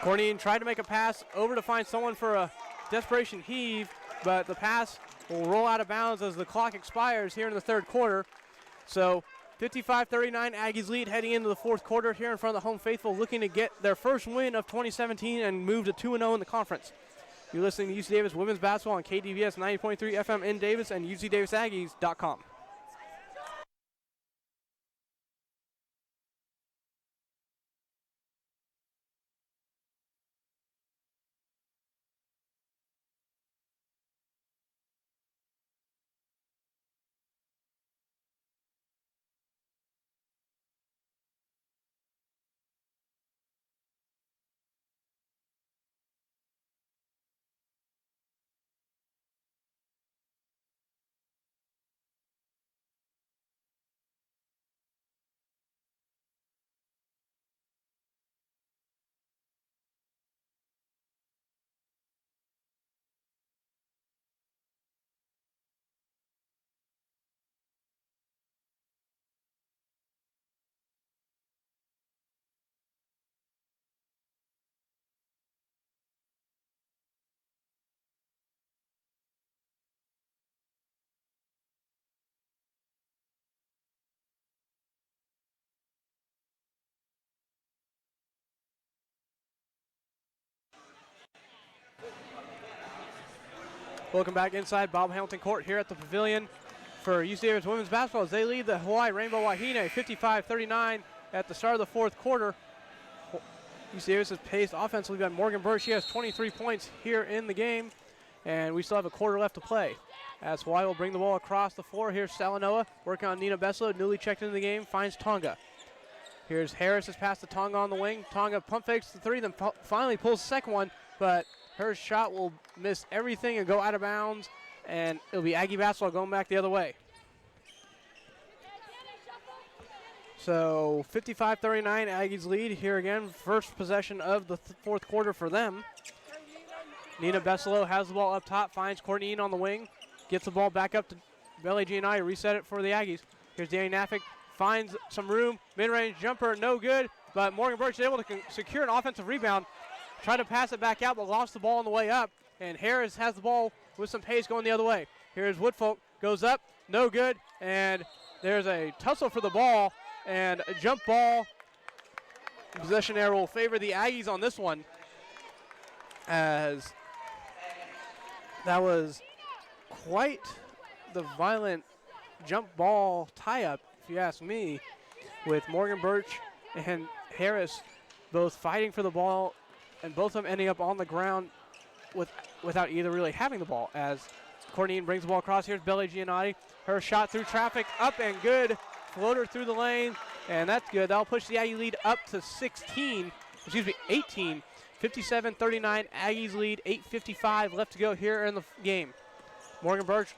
Courtney tried to make a pass over to find someone for a desperation heave, but the pass will roll out of bounds as the clock expires here in the third quarter. So 55-39 Aggies lead heading into the fourth quarter here in front of the home faithful, looking to get their first win of 2017 and move to 2-0 in the conference. You're listening to UC Davis Women's Basketball on KDVS 90.3 FM in Davis and UCDavisAggies.com. Welcome back inside Bob Hamilton Court here at the Pavilion for UC Davis women's basketball as they lead the Hawaii Rainbow Wahine 55-39 at the start of the fourth quarter. UC Davis is paced offensively by Morgan Birch. She has 23 points here in the game, and we still have a quarter left to play. As Hawaii will bring the ball across the floor. Here's Salanoa working on Nina Beslow, newly checked into the game, finds Tonga. Here's Harris has passed to Tonga on the wing. Tonga pump fakes the three, then finally pulls the second one, but her shot will miss everything and go out of bounds, and it'll be Aggie basketball going back the other way. So 55-39, Aggies lead here again. First possession of the fourth quarter for them. Nina Beslow has the ball up top, finds Courtney Eaton on the wing, gets the ball back up to Belly Gianni, reset it for the Aggies. Here's Danny Naffick, finds some room, mid-range jumper, no good, but Morgan Birch is able to secure an offensive rebound. Tried to pass it back out, but lost the ball on the way up. And Harris has the ball with some pace going the other way. Here's Woodfolk, goes up, no good. And there's a tussle for the ball and a jump ball. Possession error will favor the Aggies on this one, as that was quite the violent jump ball tie-up, if you ask me, with Morgan Birch and Harris both fighting for the ball, and both of them ending up on the ground without either really having the ball. As Courtney brings the ball across, here's Belly Giannotti. Her shot through traffic, up and good. Floater through the lane, and that's good. That'll push the Aggie lead up to 18. 57-39, Aggies lead, 8:55 left to go here in the game. Morgan Birch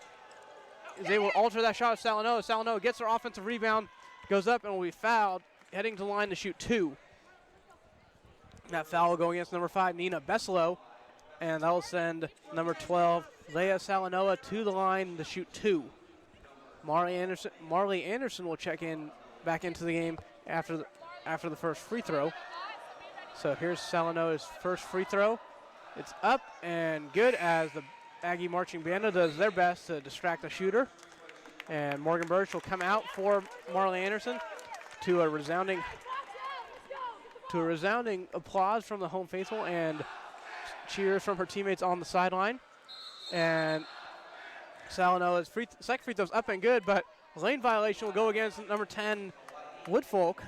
is able to alter that shot of Salanoa. Salanoa gets her offensive rebound, goes up and will be fouled, heading to the line to shoot two. That foul will go against number 5, Nina Beslow, and that will send number 12, Leah Salanoa, to the line to shoot two. Marley Anderson will check in back into the game after the first free throw. So here's Salanoa's first free throw. It's up and good, as the Aggie marching band does their best to distract the shooter. And Morgan Birch will come out for Marley Anderson to a resounding applause from the home faithful and cheers from her teammates on the sideline. And Salanoa's second free throw's up and good, but lane violation will go against number 10, Woodfolk.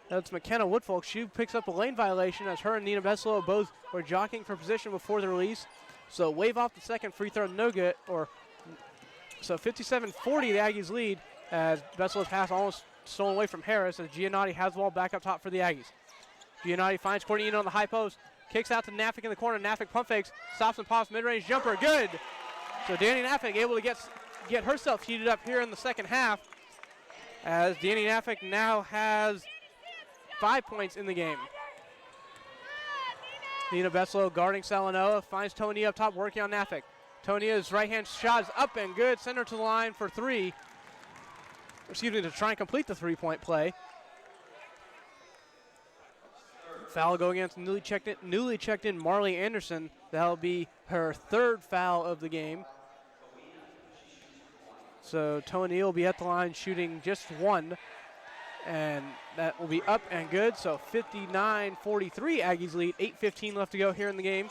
That's McKenna Woodfolk. She picks up a lane violation, as her and Nina Beslow both were jockeying for position before the release. So wave off the second free throw, no good. So 57-40, the Aggies lead, as Beslow's pass almost stolen away from Harris, as Giannotti has the ball back up top for the Aggies. Giannotti finds Courtney on the high post, kicks out to Naffick in the corner. Naffick pump fakes, stops and pops, mid-range jumper, good. So Danny Naffick able to get herself heated up here in the second half, as Danny Naffick now has 5 points in the game. Nina Beslow guarding Salanoa, finds Tony up top, working on Naffick. Tonia's right-hand shot is up and good, send her to the line for three. To try and complete the three-point play. Foul go against newly checked in Marley Anderson. That'll be her third foul of the game. So Tony will be at the line shooting just one, and that will be up and good. So 59-43, Aggies lead, 8:15 left to go here in the game.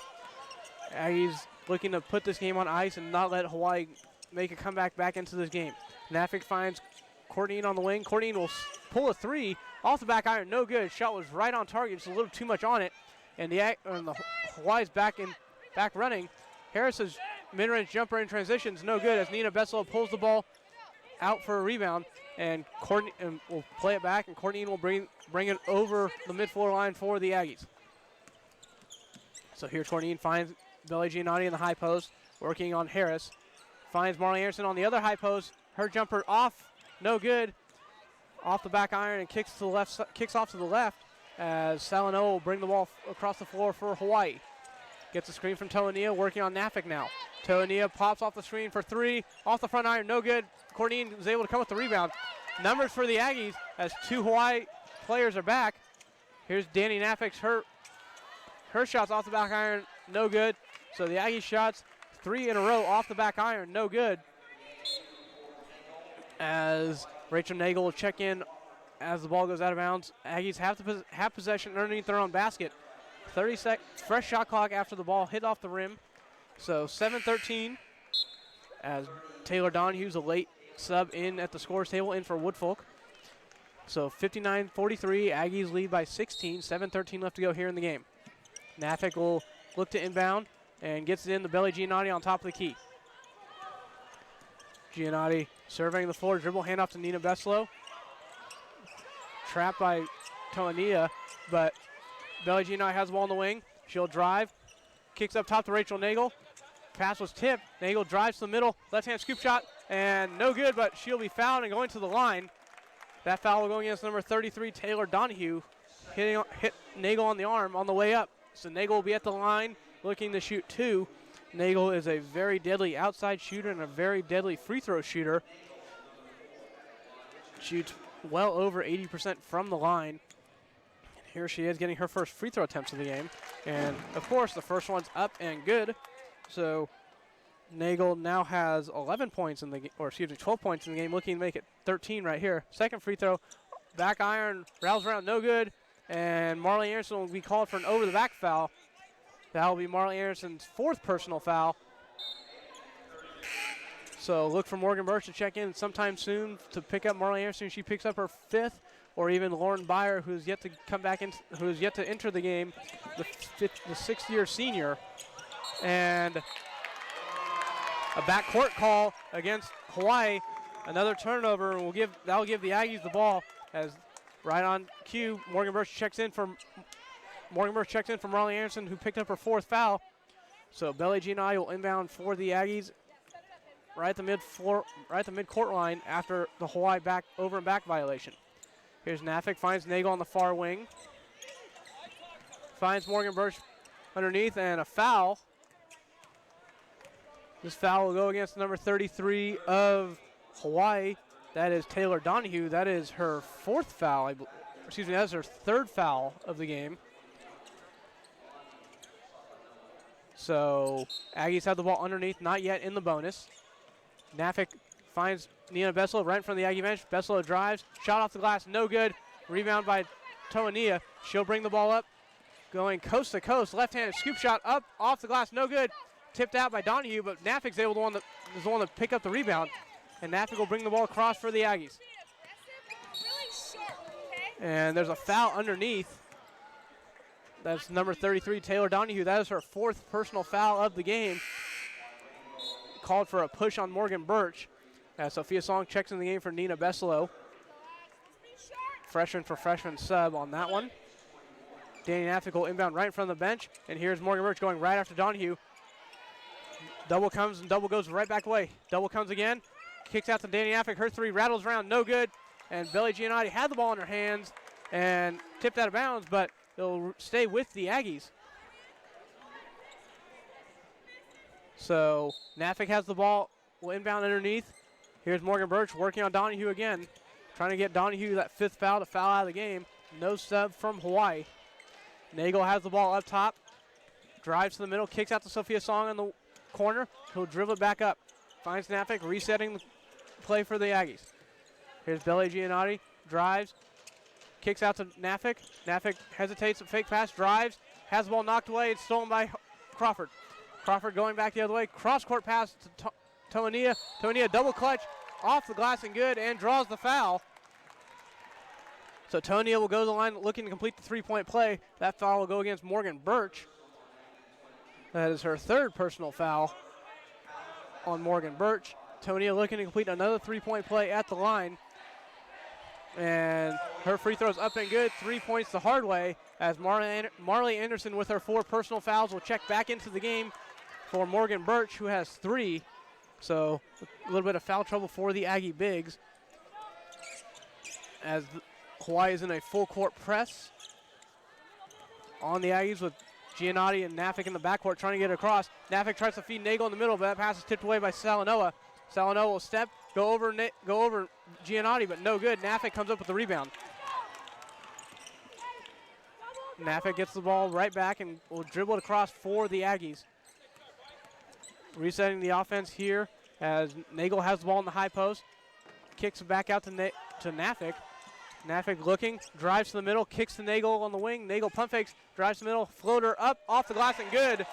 Aggies looking to put this game on ice and not let Hawaii make a comeback back into this game. Naffick finds Courtney on the wing. Courtney will pull a three off the back iron, no good. Shot was right on target, just a little too much on it. And the Hawaii's back running. Harris's mid-range jumper in transitions, no good, as Nina Beslow pulls the ball out for a rebound, and Courtney will play it back, and Courtney will bring it over the mid-floor line for the Aggies. So here Courtney finds Belly Giannotti in the high post, working on Harris. Finds Marley Anderson on the other high post. Her jumper off, no good. Off the back iron and kicks off to the left, as Salanoa will bring the ball across the floor for Hawaii. Gets a screen from Toania, working on Naffick now. Toania pops off the screen for three, off the front iron, no good. Courtney is able to come with the rebound. Numbers for the Aggies, as two Hawaii players are back. Here's Danny Naffick's her shots off the back iron, no good. So the Aggies shots 3 in a row off the back iron, no good. As Rachel Nagel will check in as the ball goes out of bounds. Aggies have possession underneath their own basket. 30-second fresh shot clock after the ball hit off the rim. So 7-13 as Taylor Donahue's a late sub in at the scores table in for Woodfolk. So 59-43, Aggies lead by 16, 7-13 left to go here in the game. Nafik will look to inbound and gets it in the Belly Giannotti on top of the key. Giannotti surveying the floor, dribble handoff to Nina Beslow. Trapped by Toania, but Belly Giannotti has the ball in the wing. She'll drive, kicks up top to Rachel Nagel. Pass was tipped. Nagel drives to the middle, left-hand scoop shot, and no good, but she'll be fouled and going to the line. That foul will go against number 33, Taylor Donahue, hit Nagel on the arm on the way up. So Nagel will be at the line looking to shoot two. Nagel is a very deadly outside shooter and a very deadly free throw shooter. Shoots well over 80% from the line. Here she is getting her first free throw attempts of the game. And of course the first one's up and good. So Nagel now has 11 points in the game, or excuse me, 12 points in the game, looking to make it 13 right here. Second free throw, back iron, rattles around, no good. And Marley Anderson will be called for an over the back foul. That will be Marley Anderson's fourth personal foul. So look for Morgan Birch to check in sometime soon to pick up Marley Anderson. She picks up her fifth, or even Lauren Byer, who's yet to come back in, who's yet to enter the game, the sixth-year senior. And a backcourt call against Hawaii. Another turnover, and that'll give the Aggies the ball. As right on cue, Morgan Birch checks in from Marley Anderson, who picked up her fourth foul. So Belly Giannotti will inbound for the Aggies right at the mid-court line after the Hawaii over and back violation. Here's Nafik, finds Nagel on the far wing. Finds Morgan Birch underneath, and a foul. This foul will go against number 33 of Hawaii. That is Taylor Donahue. That is her fourth foul. That is her third foul of the game. So Aggies have the ball underneath, not yet in the bonus. Nafik finds Nina Beslow right in front of the Aggie bench. Beslow drives, shot off the glass, no good. Rebound by Toania. She'll bring the ball up, going coast to coast. Left-handed scoop shot up off the glass, no good. Tipped out by Donahue, but Nafik's the one to pick up the rebound. And Nafik will bring the ball across for the Aggies. And there's a foul underneath. That's number 33, Taylor Donahue. That is her fourth personal foul of the game. Called for a push on Morgan Birch. Sophia Song checks in the game for Nina Beslow. Freshman for freshman sub on that one. Danny Nafik will inbound right in front of the bench. And here's Morgan Birch going right after Donahue. Double comes and double goes right back away. Double comes again. Kicks out to Danny Nafik. Her three rattles around, no good. And Belly Giannotti had the ball in her hands and tipped out of bounds, but it'll stay with the Aggies. So Nafik has the ball, will inbound underneath. Here's Morgan Birch working on Donahue again, trying to get Donahue that fifth foul to foul out of the game. No sub from Hawaii. Nagel has the ball up top, drives to the middle, kicks out to Sophia Song in the corner. He'll dribble it back up. Finds Nafik, resetting the play for the Aggies. Here's Belly Giannotti, drives, kicks out to Nafik. Nafik hesitates, a fake pass, drives, has the ball knocked away. It's stolen by Crawford. Crawford going back the other way. Cross-court pass to Toania. Toania double clutch, off the glass and good, and draws the foul. So Toania will go to the line looking to complete the three-point play. That foul will go against Morgan Birch. That is her third personal foul on Morgan Birch. Toania looking to complete another three-point play at the line. And her free throw's up and good. 3 points the hard way as Marley Anderson with her four personal fouls will check back into the game for Morgan Birch, who has three. So a little bit of foul trouble for the Aggie Bigs as Hawaii is in a full court press on the Aggies with Giannotti and Nafik in the backcourt trying to get across. Nafik tries to feed Nagel in the middle, but that pass is tipped away by Salanoa. Salanoa will step, go over Giannotti, but no good. Nafik comes up with the rebound. Nafik gets the ball right back and will dribble it across for the Aggies. Resetting the offense here as Nagel has the ball in the high post. Kicks it back out to Nafik. Nafik looking, drives to the middle, kicks to Nagel on the wing. Nagel pump fakes, drives to the middle, floater up, off the glass and good.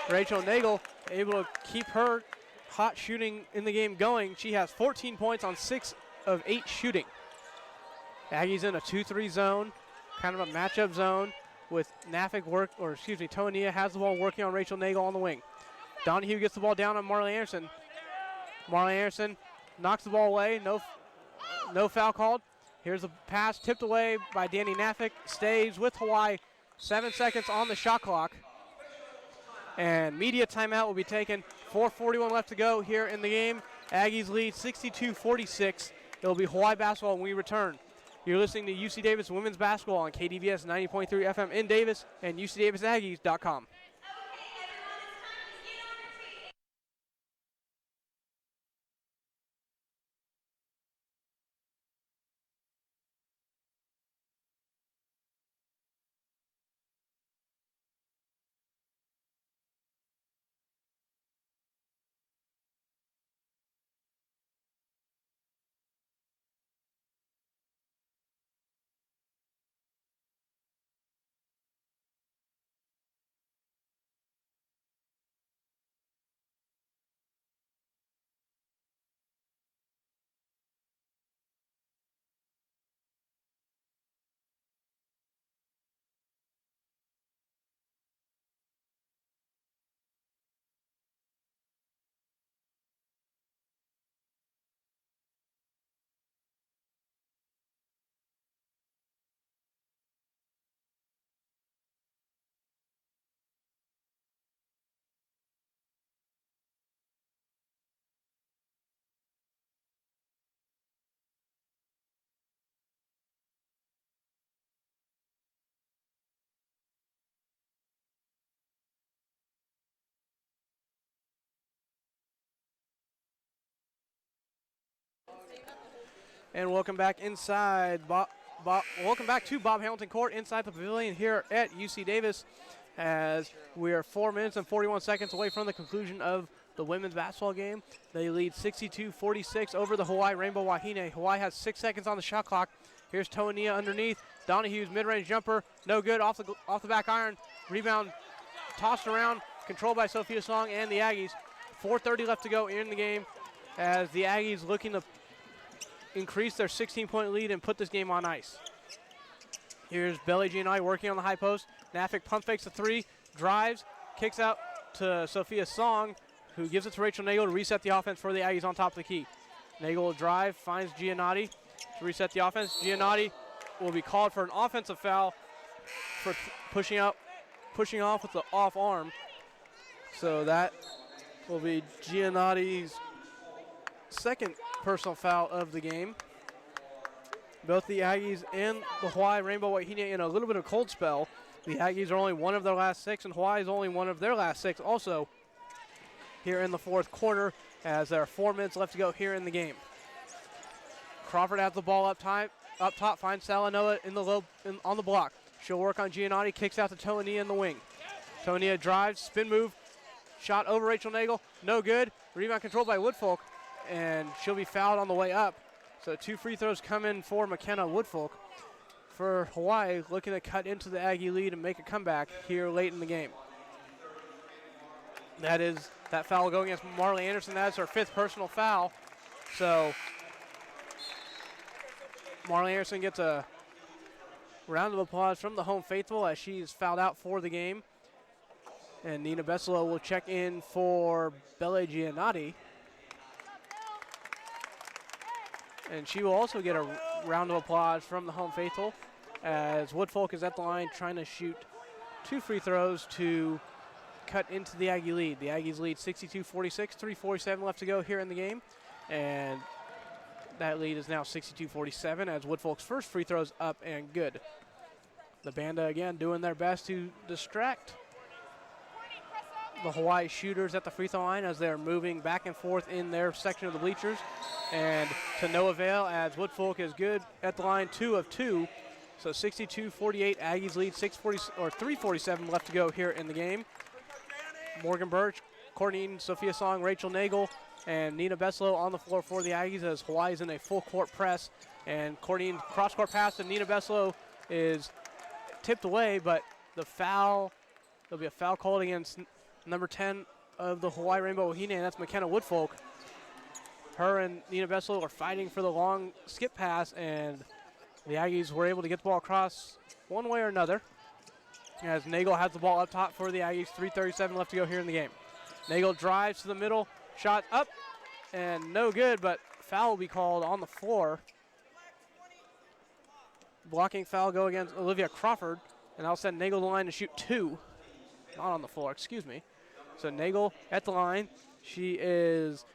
Rachel Nagel able to keep her hot shooting in the game going. She has 14 points on 6 of 8 shooting. Aggies in a 2-3 zone, kind of a matchup zone with Tonia has the ball working on Rachel Nagel on the wing. Donahue gets the ball down on Marley Anderson. Marley Anderson knocks the ball away, no foul called. Here's a pass tipped away by Danny Nafik, stays with Hawaii. 7 seconds on the shot clock. And media timeout will be taken. 4:41 left to go here in the game. Aggies lead 62-46. It will be Hawaii basketball when we return. You're listening to UC Davis Women's Basketball on KDVS 90.3 FM in Davis and UCDavisAggies.com. And welcome back inside. Welcome back to Bob Hamilton Court inside the pavilion here at UC Davis, as we are 4 minutes and 41 seconds away from the conclusion of the women's basketball game. They lead 62-46 over the Hawaii Rainbow Wahine. Hawaii has 6 seconds on the shot clock. Here's Toania underneath. Donahue's mid-range jumper, no good, off the back iron. Rebound tossed around, controlled by Sophia Song and the Aggies. 4:30 left to go in the game, as the Aggies looking to increase their 16-point lead and put this game on ice. Here's Belly Giannotti working on the high post. Nafik pump fakes a 3, drives, kicks out to Sophia Song, who gives it to Rachel Nagel to reset the offense for the Aggies on top of the key. Nagel will drive, finds Giannotti to reset the offense. Giannotti will be called for an offensive foul for pushing off with the off arm. So that will be Giannotti's second personal foul of the game. Both the Aggies and the Hawaii Rainbow Wahine in a little bit of cold spell. The Aggies are only one of their last 6, and Hawaii is only one of their last 6 also here in the fourth quarter, as there are 4 minutes left to go here in the game. Crawford has the ball up top, finds Salanoa on the block. She'll work on Giannotti, kicks out to Tonia in the wing. Tonia drives, spin move, shot over Rachel Nagel, no good. Rebound controlled by Woodfolk, and she'll be fouled on the way up. So 2 free throws come in for McKenna Woodfolk. For Hawaii, looking to cut into the Aggie lead and make a comeback here late in the game. That foul going against Marley Anderson. That's her 5th personal foul. So Marley Anderson gets a round of applause from the home faithful as she's fouled out for the game. And Nina Besselo will check in for Belle Giannotti. And she will also get a round of applause from the home faithful, as Woodfolk is at the line trying to shoot 2 free throws to cut into the Aggie lead. The Aggies lead 62-46, 3:47 left to go here in the game. And that lead is now 62-47 as Woodfolk's first free throws up and good. The Banda again doing their best to distract the Hawaii shooters at the free throw line as they're moving back and forth in their section of the bleachers. And to no avail, as Woodfolk is good at the line, 2 of 2. So 62-48, Aggies lead 3:47 left to go here in the game. Morgan Birch, Courtney, Sophia Song, Rachel Nagel, and Nina Besselo on the floor for the Aggies as Hawaii's in a full court press. And Courtney cross court pass to Nina Besselo is tipped away, but there'll be a foul called against number 10 of the Hawaii Rainbow Wahine, and that's McKenna Woodfolk. Her and Nina Bessel are fighting for the long skip pass, and the Aggies were able to get the ball across one way or another. As Nagel has the ball up top for the Aggies, 3:37 left to go here in the game. Nagel drives to the middle, shot up, and no good, but foul will be called on the floor. Blocking foul go against Olivia Crawford, and I'll send Nagel to the line to shoot 2. Not on the floor, excuse me. So Nagel at the line. She is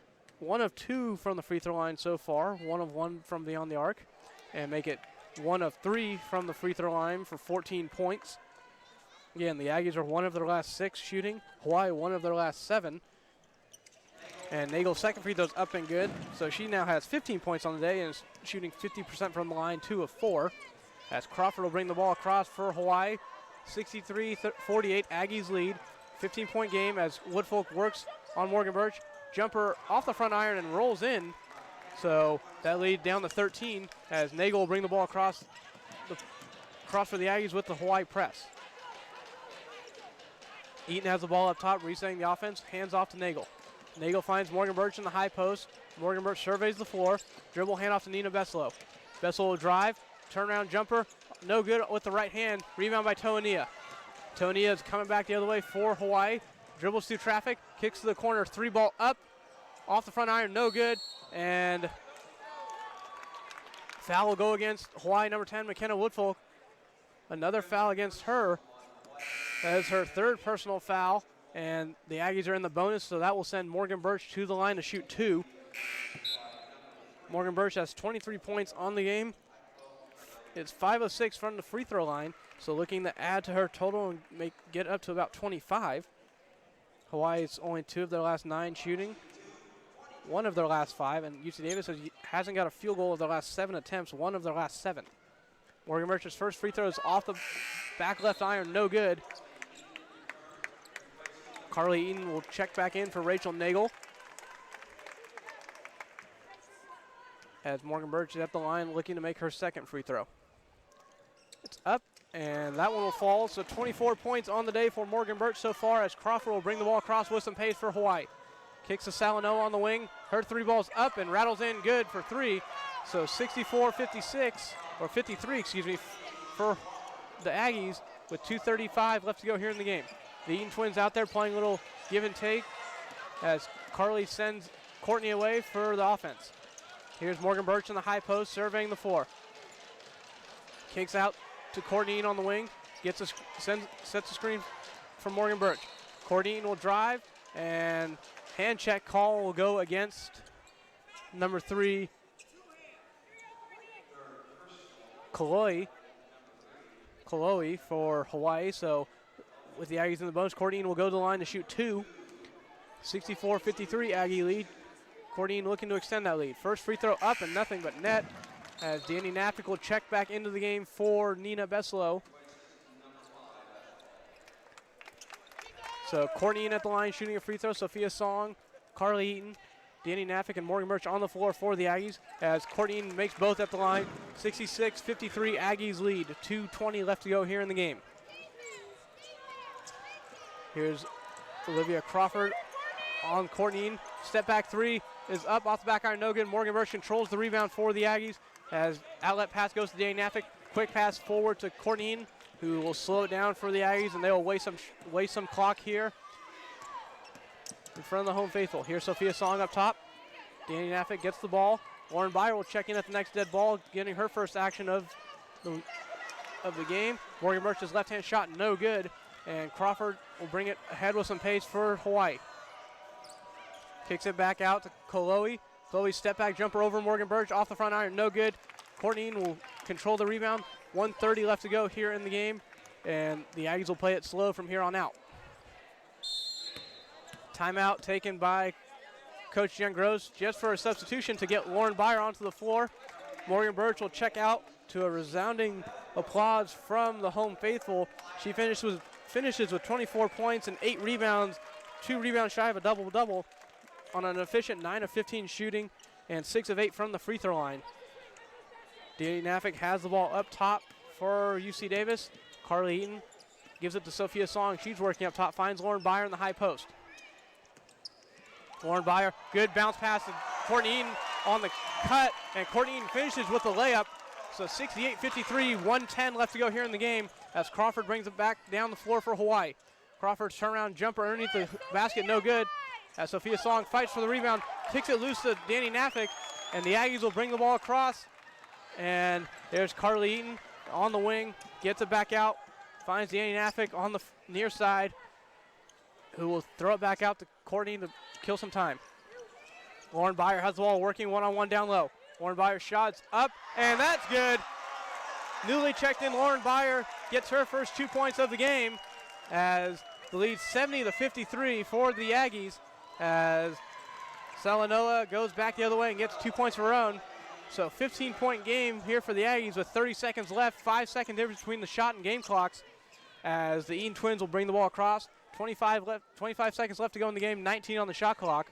1 of 2 from the free throw line so far, 1 of 1 from beyond the arc, and make it 1 of 3 from the free throw line for 14 points. Again, the Aggies are 1 of their last 6 shooting. Hawaii 1 of their last 7. And Nagel's second free throw's up and good, so she now has 15 points on the day and is shooting 50% from the line, 2 of 4. As Crawford will bring the ball across for Hawaii, 63-48, Aggies lead. 15-point game as Woodfolk works on Morgan Birch. Jumper off the front iron and rolls in. So that lead down to 13 as Nagel will bring the ball across for the Aggies with the Hawaii press. Eaton has the ball up top, resetting the offense, hands off to Nagel. Nagel finds Morgan Birch in the high post. Morgan Birch surveys the floor. Dribble handoff to Nina Besselo. Besselo will drive, turnaround jumper, no good with the right hand. Rebound by Toania. Toania is coming back the other way for Hawaii. Dribbles through traffic, kicks to the corner, 3-ball up, off the front iron, no good. And foul will go against Hawaii number 10, McKenna Woodfolk. Another foul against her. That is her 3rd personal foul, and the Aggies are in the bonus, so that will send Morgan Birch to the line to shoot 2. Morgan Birch has 23 points on the game. It's 5 of 6 from the free throw line, so looking to add to her total and get up to about 25. Hawaii's only 2 of their last 9 shooting, 1 of their last 5, and UC Davis hasn't got a field goal of their last 7 attempts, 1 of their last 7. Morgan Birch's first free throw is off the back left iron, no good. Carly Eaton will check back in for Rachel Nagel. As Morgan Birch is at the line looking to make her 2nd free throw. It's up, and that one will fall. So 24 points on the day for Morgan Birch so far as Crawford will bring the ball across with some pace for Hawaii. Kicks to Salino on the wing. Her 3 balls up and rattles in good for 3. So 64-56, or 53, excuse me, for the Aggies with 2:35 left to go here in the game. The Eaton twins out there playing a little give and take as Carly sends Courtney away for the offense. Here's Morgan Birch in the high post, surveying the floor. Kicks out to Courtney Eaton on the wing, sets a screen for Morgan Birch. Courtney Eaton will drive, and hand check call will go against number 3, Kaloi for Hawaii. So with the Aggies in the bonus, Courtney Eaton will go to the line to shoot 2. 64-53 Aggie lead. Courtney Eaton looking to extend that lead. First free throw up and nothing but net as Danny Nafik will check back into the game for Nina Besselo. So Courtney Eaton at the line shooting a free throw. Sophia Song, Carly Eaton, Danny Nafik, and Morgan Birch on the floor for the Aggies as Courtney Eaton makes both at the line. 66-53 Aggies lead. 2:20 left to go here in the game. Here's Olivia Crawford on Courtney Eaton. Step back 3 is up off the back iron, no good. Morgan Birch controls the rebound for the Aggies as outlet pass goes to Danny Nafik. Quick pass forward to Courtney Eaton, who will slow it down for the Aggies, and they will waste some clock here in front of the home faithful. Here's Sophia Song up top. Danny Nafik gets the ball. Lauren Byer will check in at the next dead ball, getting her first action of the game. Morgan Birch's left-hand shot, no good, and Crawford will bring it ahead with some pace for Hawaii. Kicks it back out to Chloe. Chloe's step back jumper over Morgan Birch off the front iron, no good. Courtney Eaton will control the rebound. 1:30 left to go here in the game, and the Aggies will play it slow from here on out. Timeout taken by Coach Jen Gross just for a substitution to get Lauren Byer onto the floor. Morgan Birch will check out to a resounding applause from the home faithful. She finishes with 24 points and 8 rebounds, 2 rebounds shy of a double-double on an efficient 9 of 15 shooting and 6 of 8 from the free throw line. Danny Nafik has the ball up top for UC Davis. Carly Eaton gives it to Sophia Song. She's working up top, finds Lauren Byer in the high post. Lauren Byer, good bounce pass to Courtney Eaton on the cut, and Courtney Eaton finishes with the layup. So 68-53, 1:10 left to go here in the game as Crawford brings it back down the floor for Hawaii. Crawford's turnaround jumper underneath the basket, no good. As Sophia Song fights for the rebound, kicks it loose to Danny Naffick, and the Aggies will bring the ball across. And there's Carly Eaton on the wing, gets it back out, finds Danny Naffick on the near side, who will throw it back out to Courtney to kill some time. Lauren Byer has the ball working one-on-one down low. Lauren Byer shots up, and that's good. Newly checked in Lauren Byer gets her first 2 points of the game as the lead 70-53 for the Aggies as Salanoa goes back the other way and gets 2 points of her own. So 15-point game here for the Aggies with 30 seconds left, 5-second difference between the shot and game clocks as the Eaton Twins will bring the ball across. 25 seconds left to go in the game, 19 on the shot clock.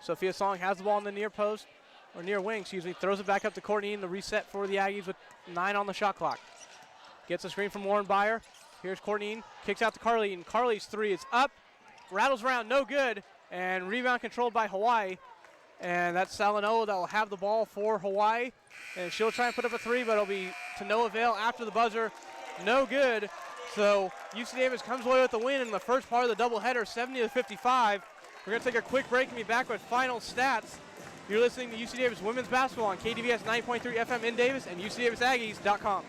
Sophia Song has the ball in the near post, or near wing, excuse me, throws it back up to Courtney in the reset for the Aggies with 9 on the shot clock. Gets a screen from Lauren Byer. Here's Courtney, kicks out to Carly, and Carly's three is up, rattles around, no good, and rebound controlled by Hawaii. And that's Salanoa that will have the ball for Hawaii. And she'll try and put up a three, but it'll be to no avail after the buzzer. No good. So UC Davis comes away with the win in the first part of the doubleheader, 70-55. We're going to take a quick break and be back with final stats. You're listening to UC Davis Women's Basketball on KDVS 90.3 FM in Davis and UCDavisAggies.com.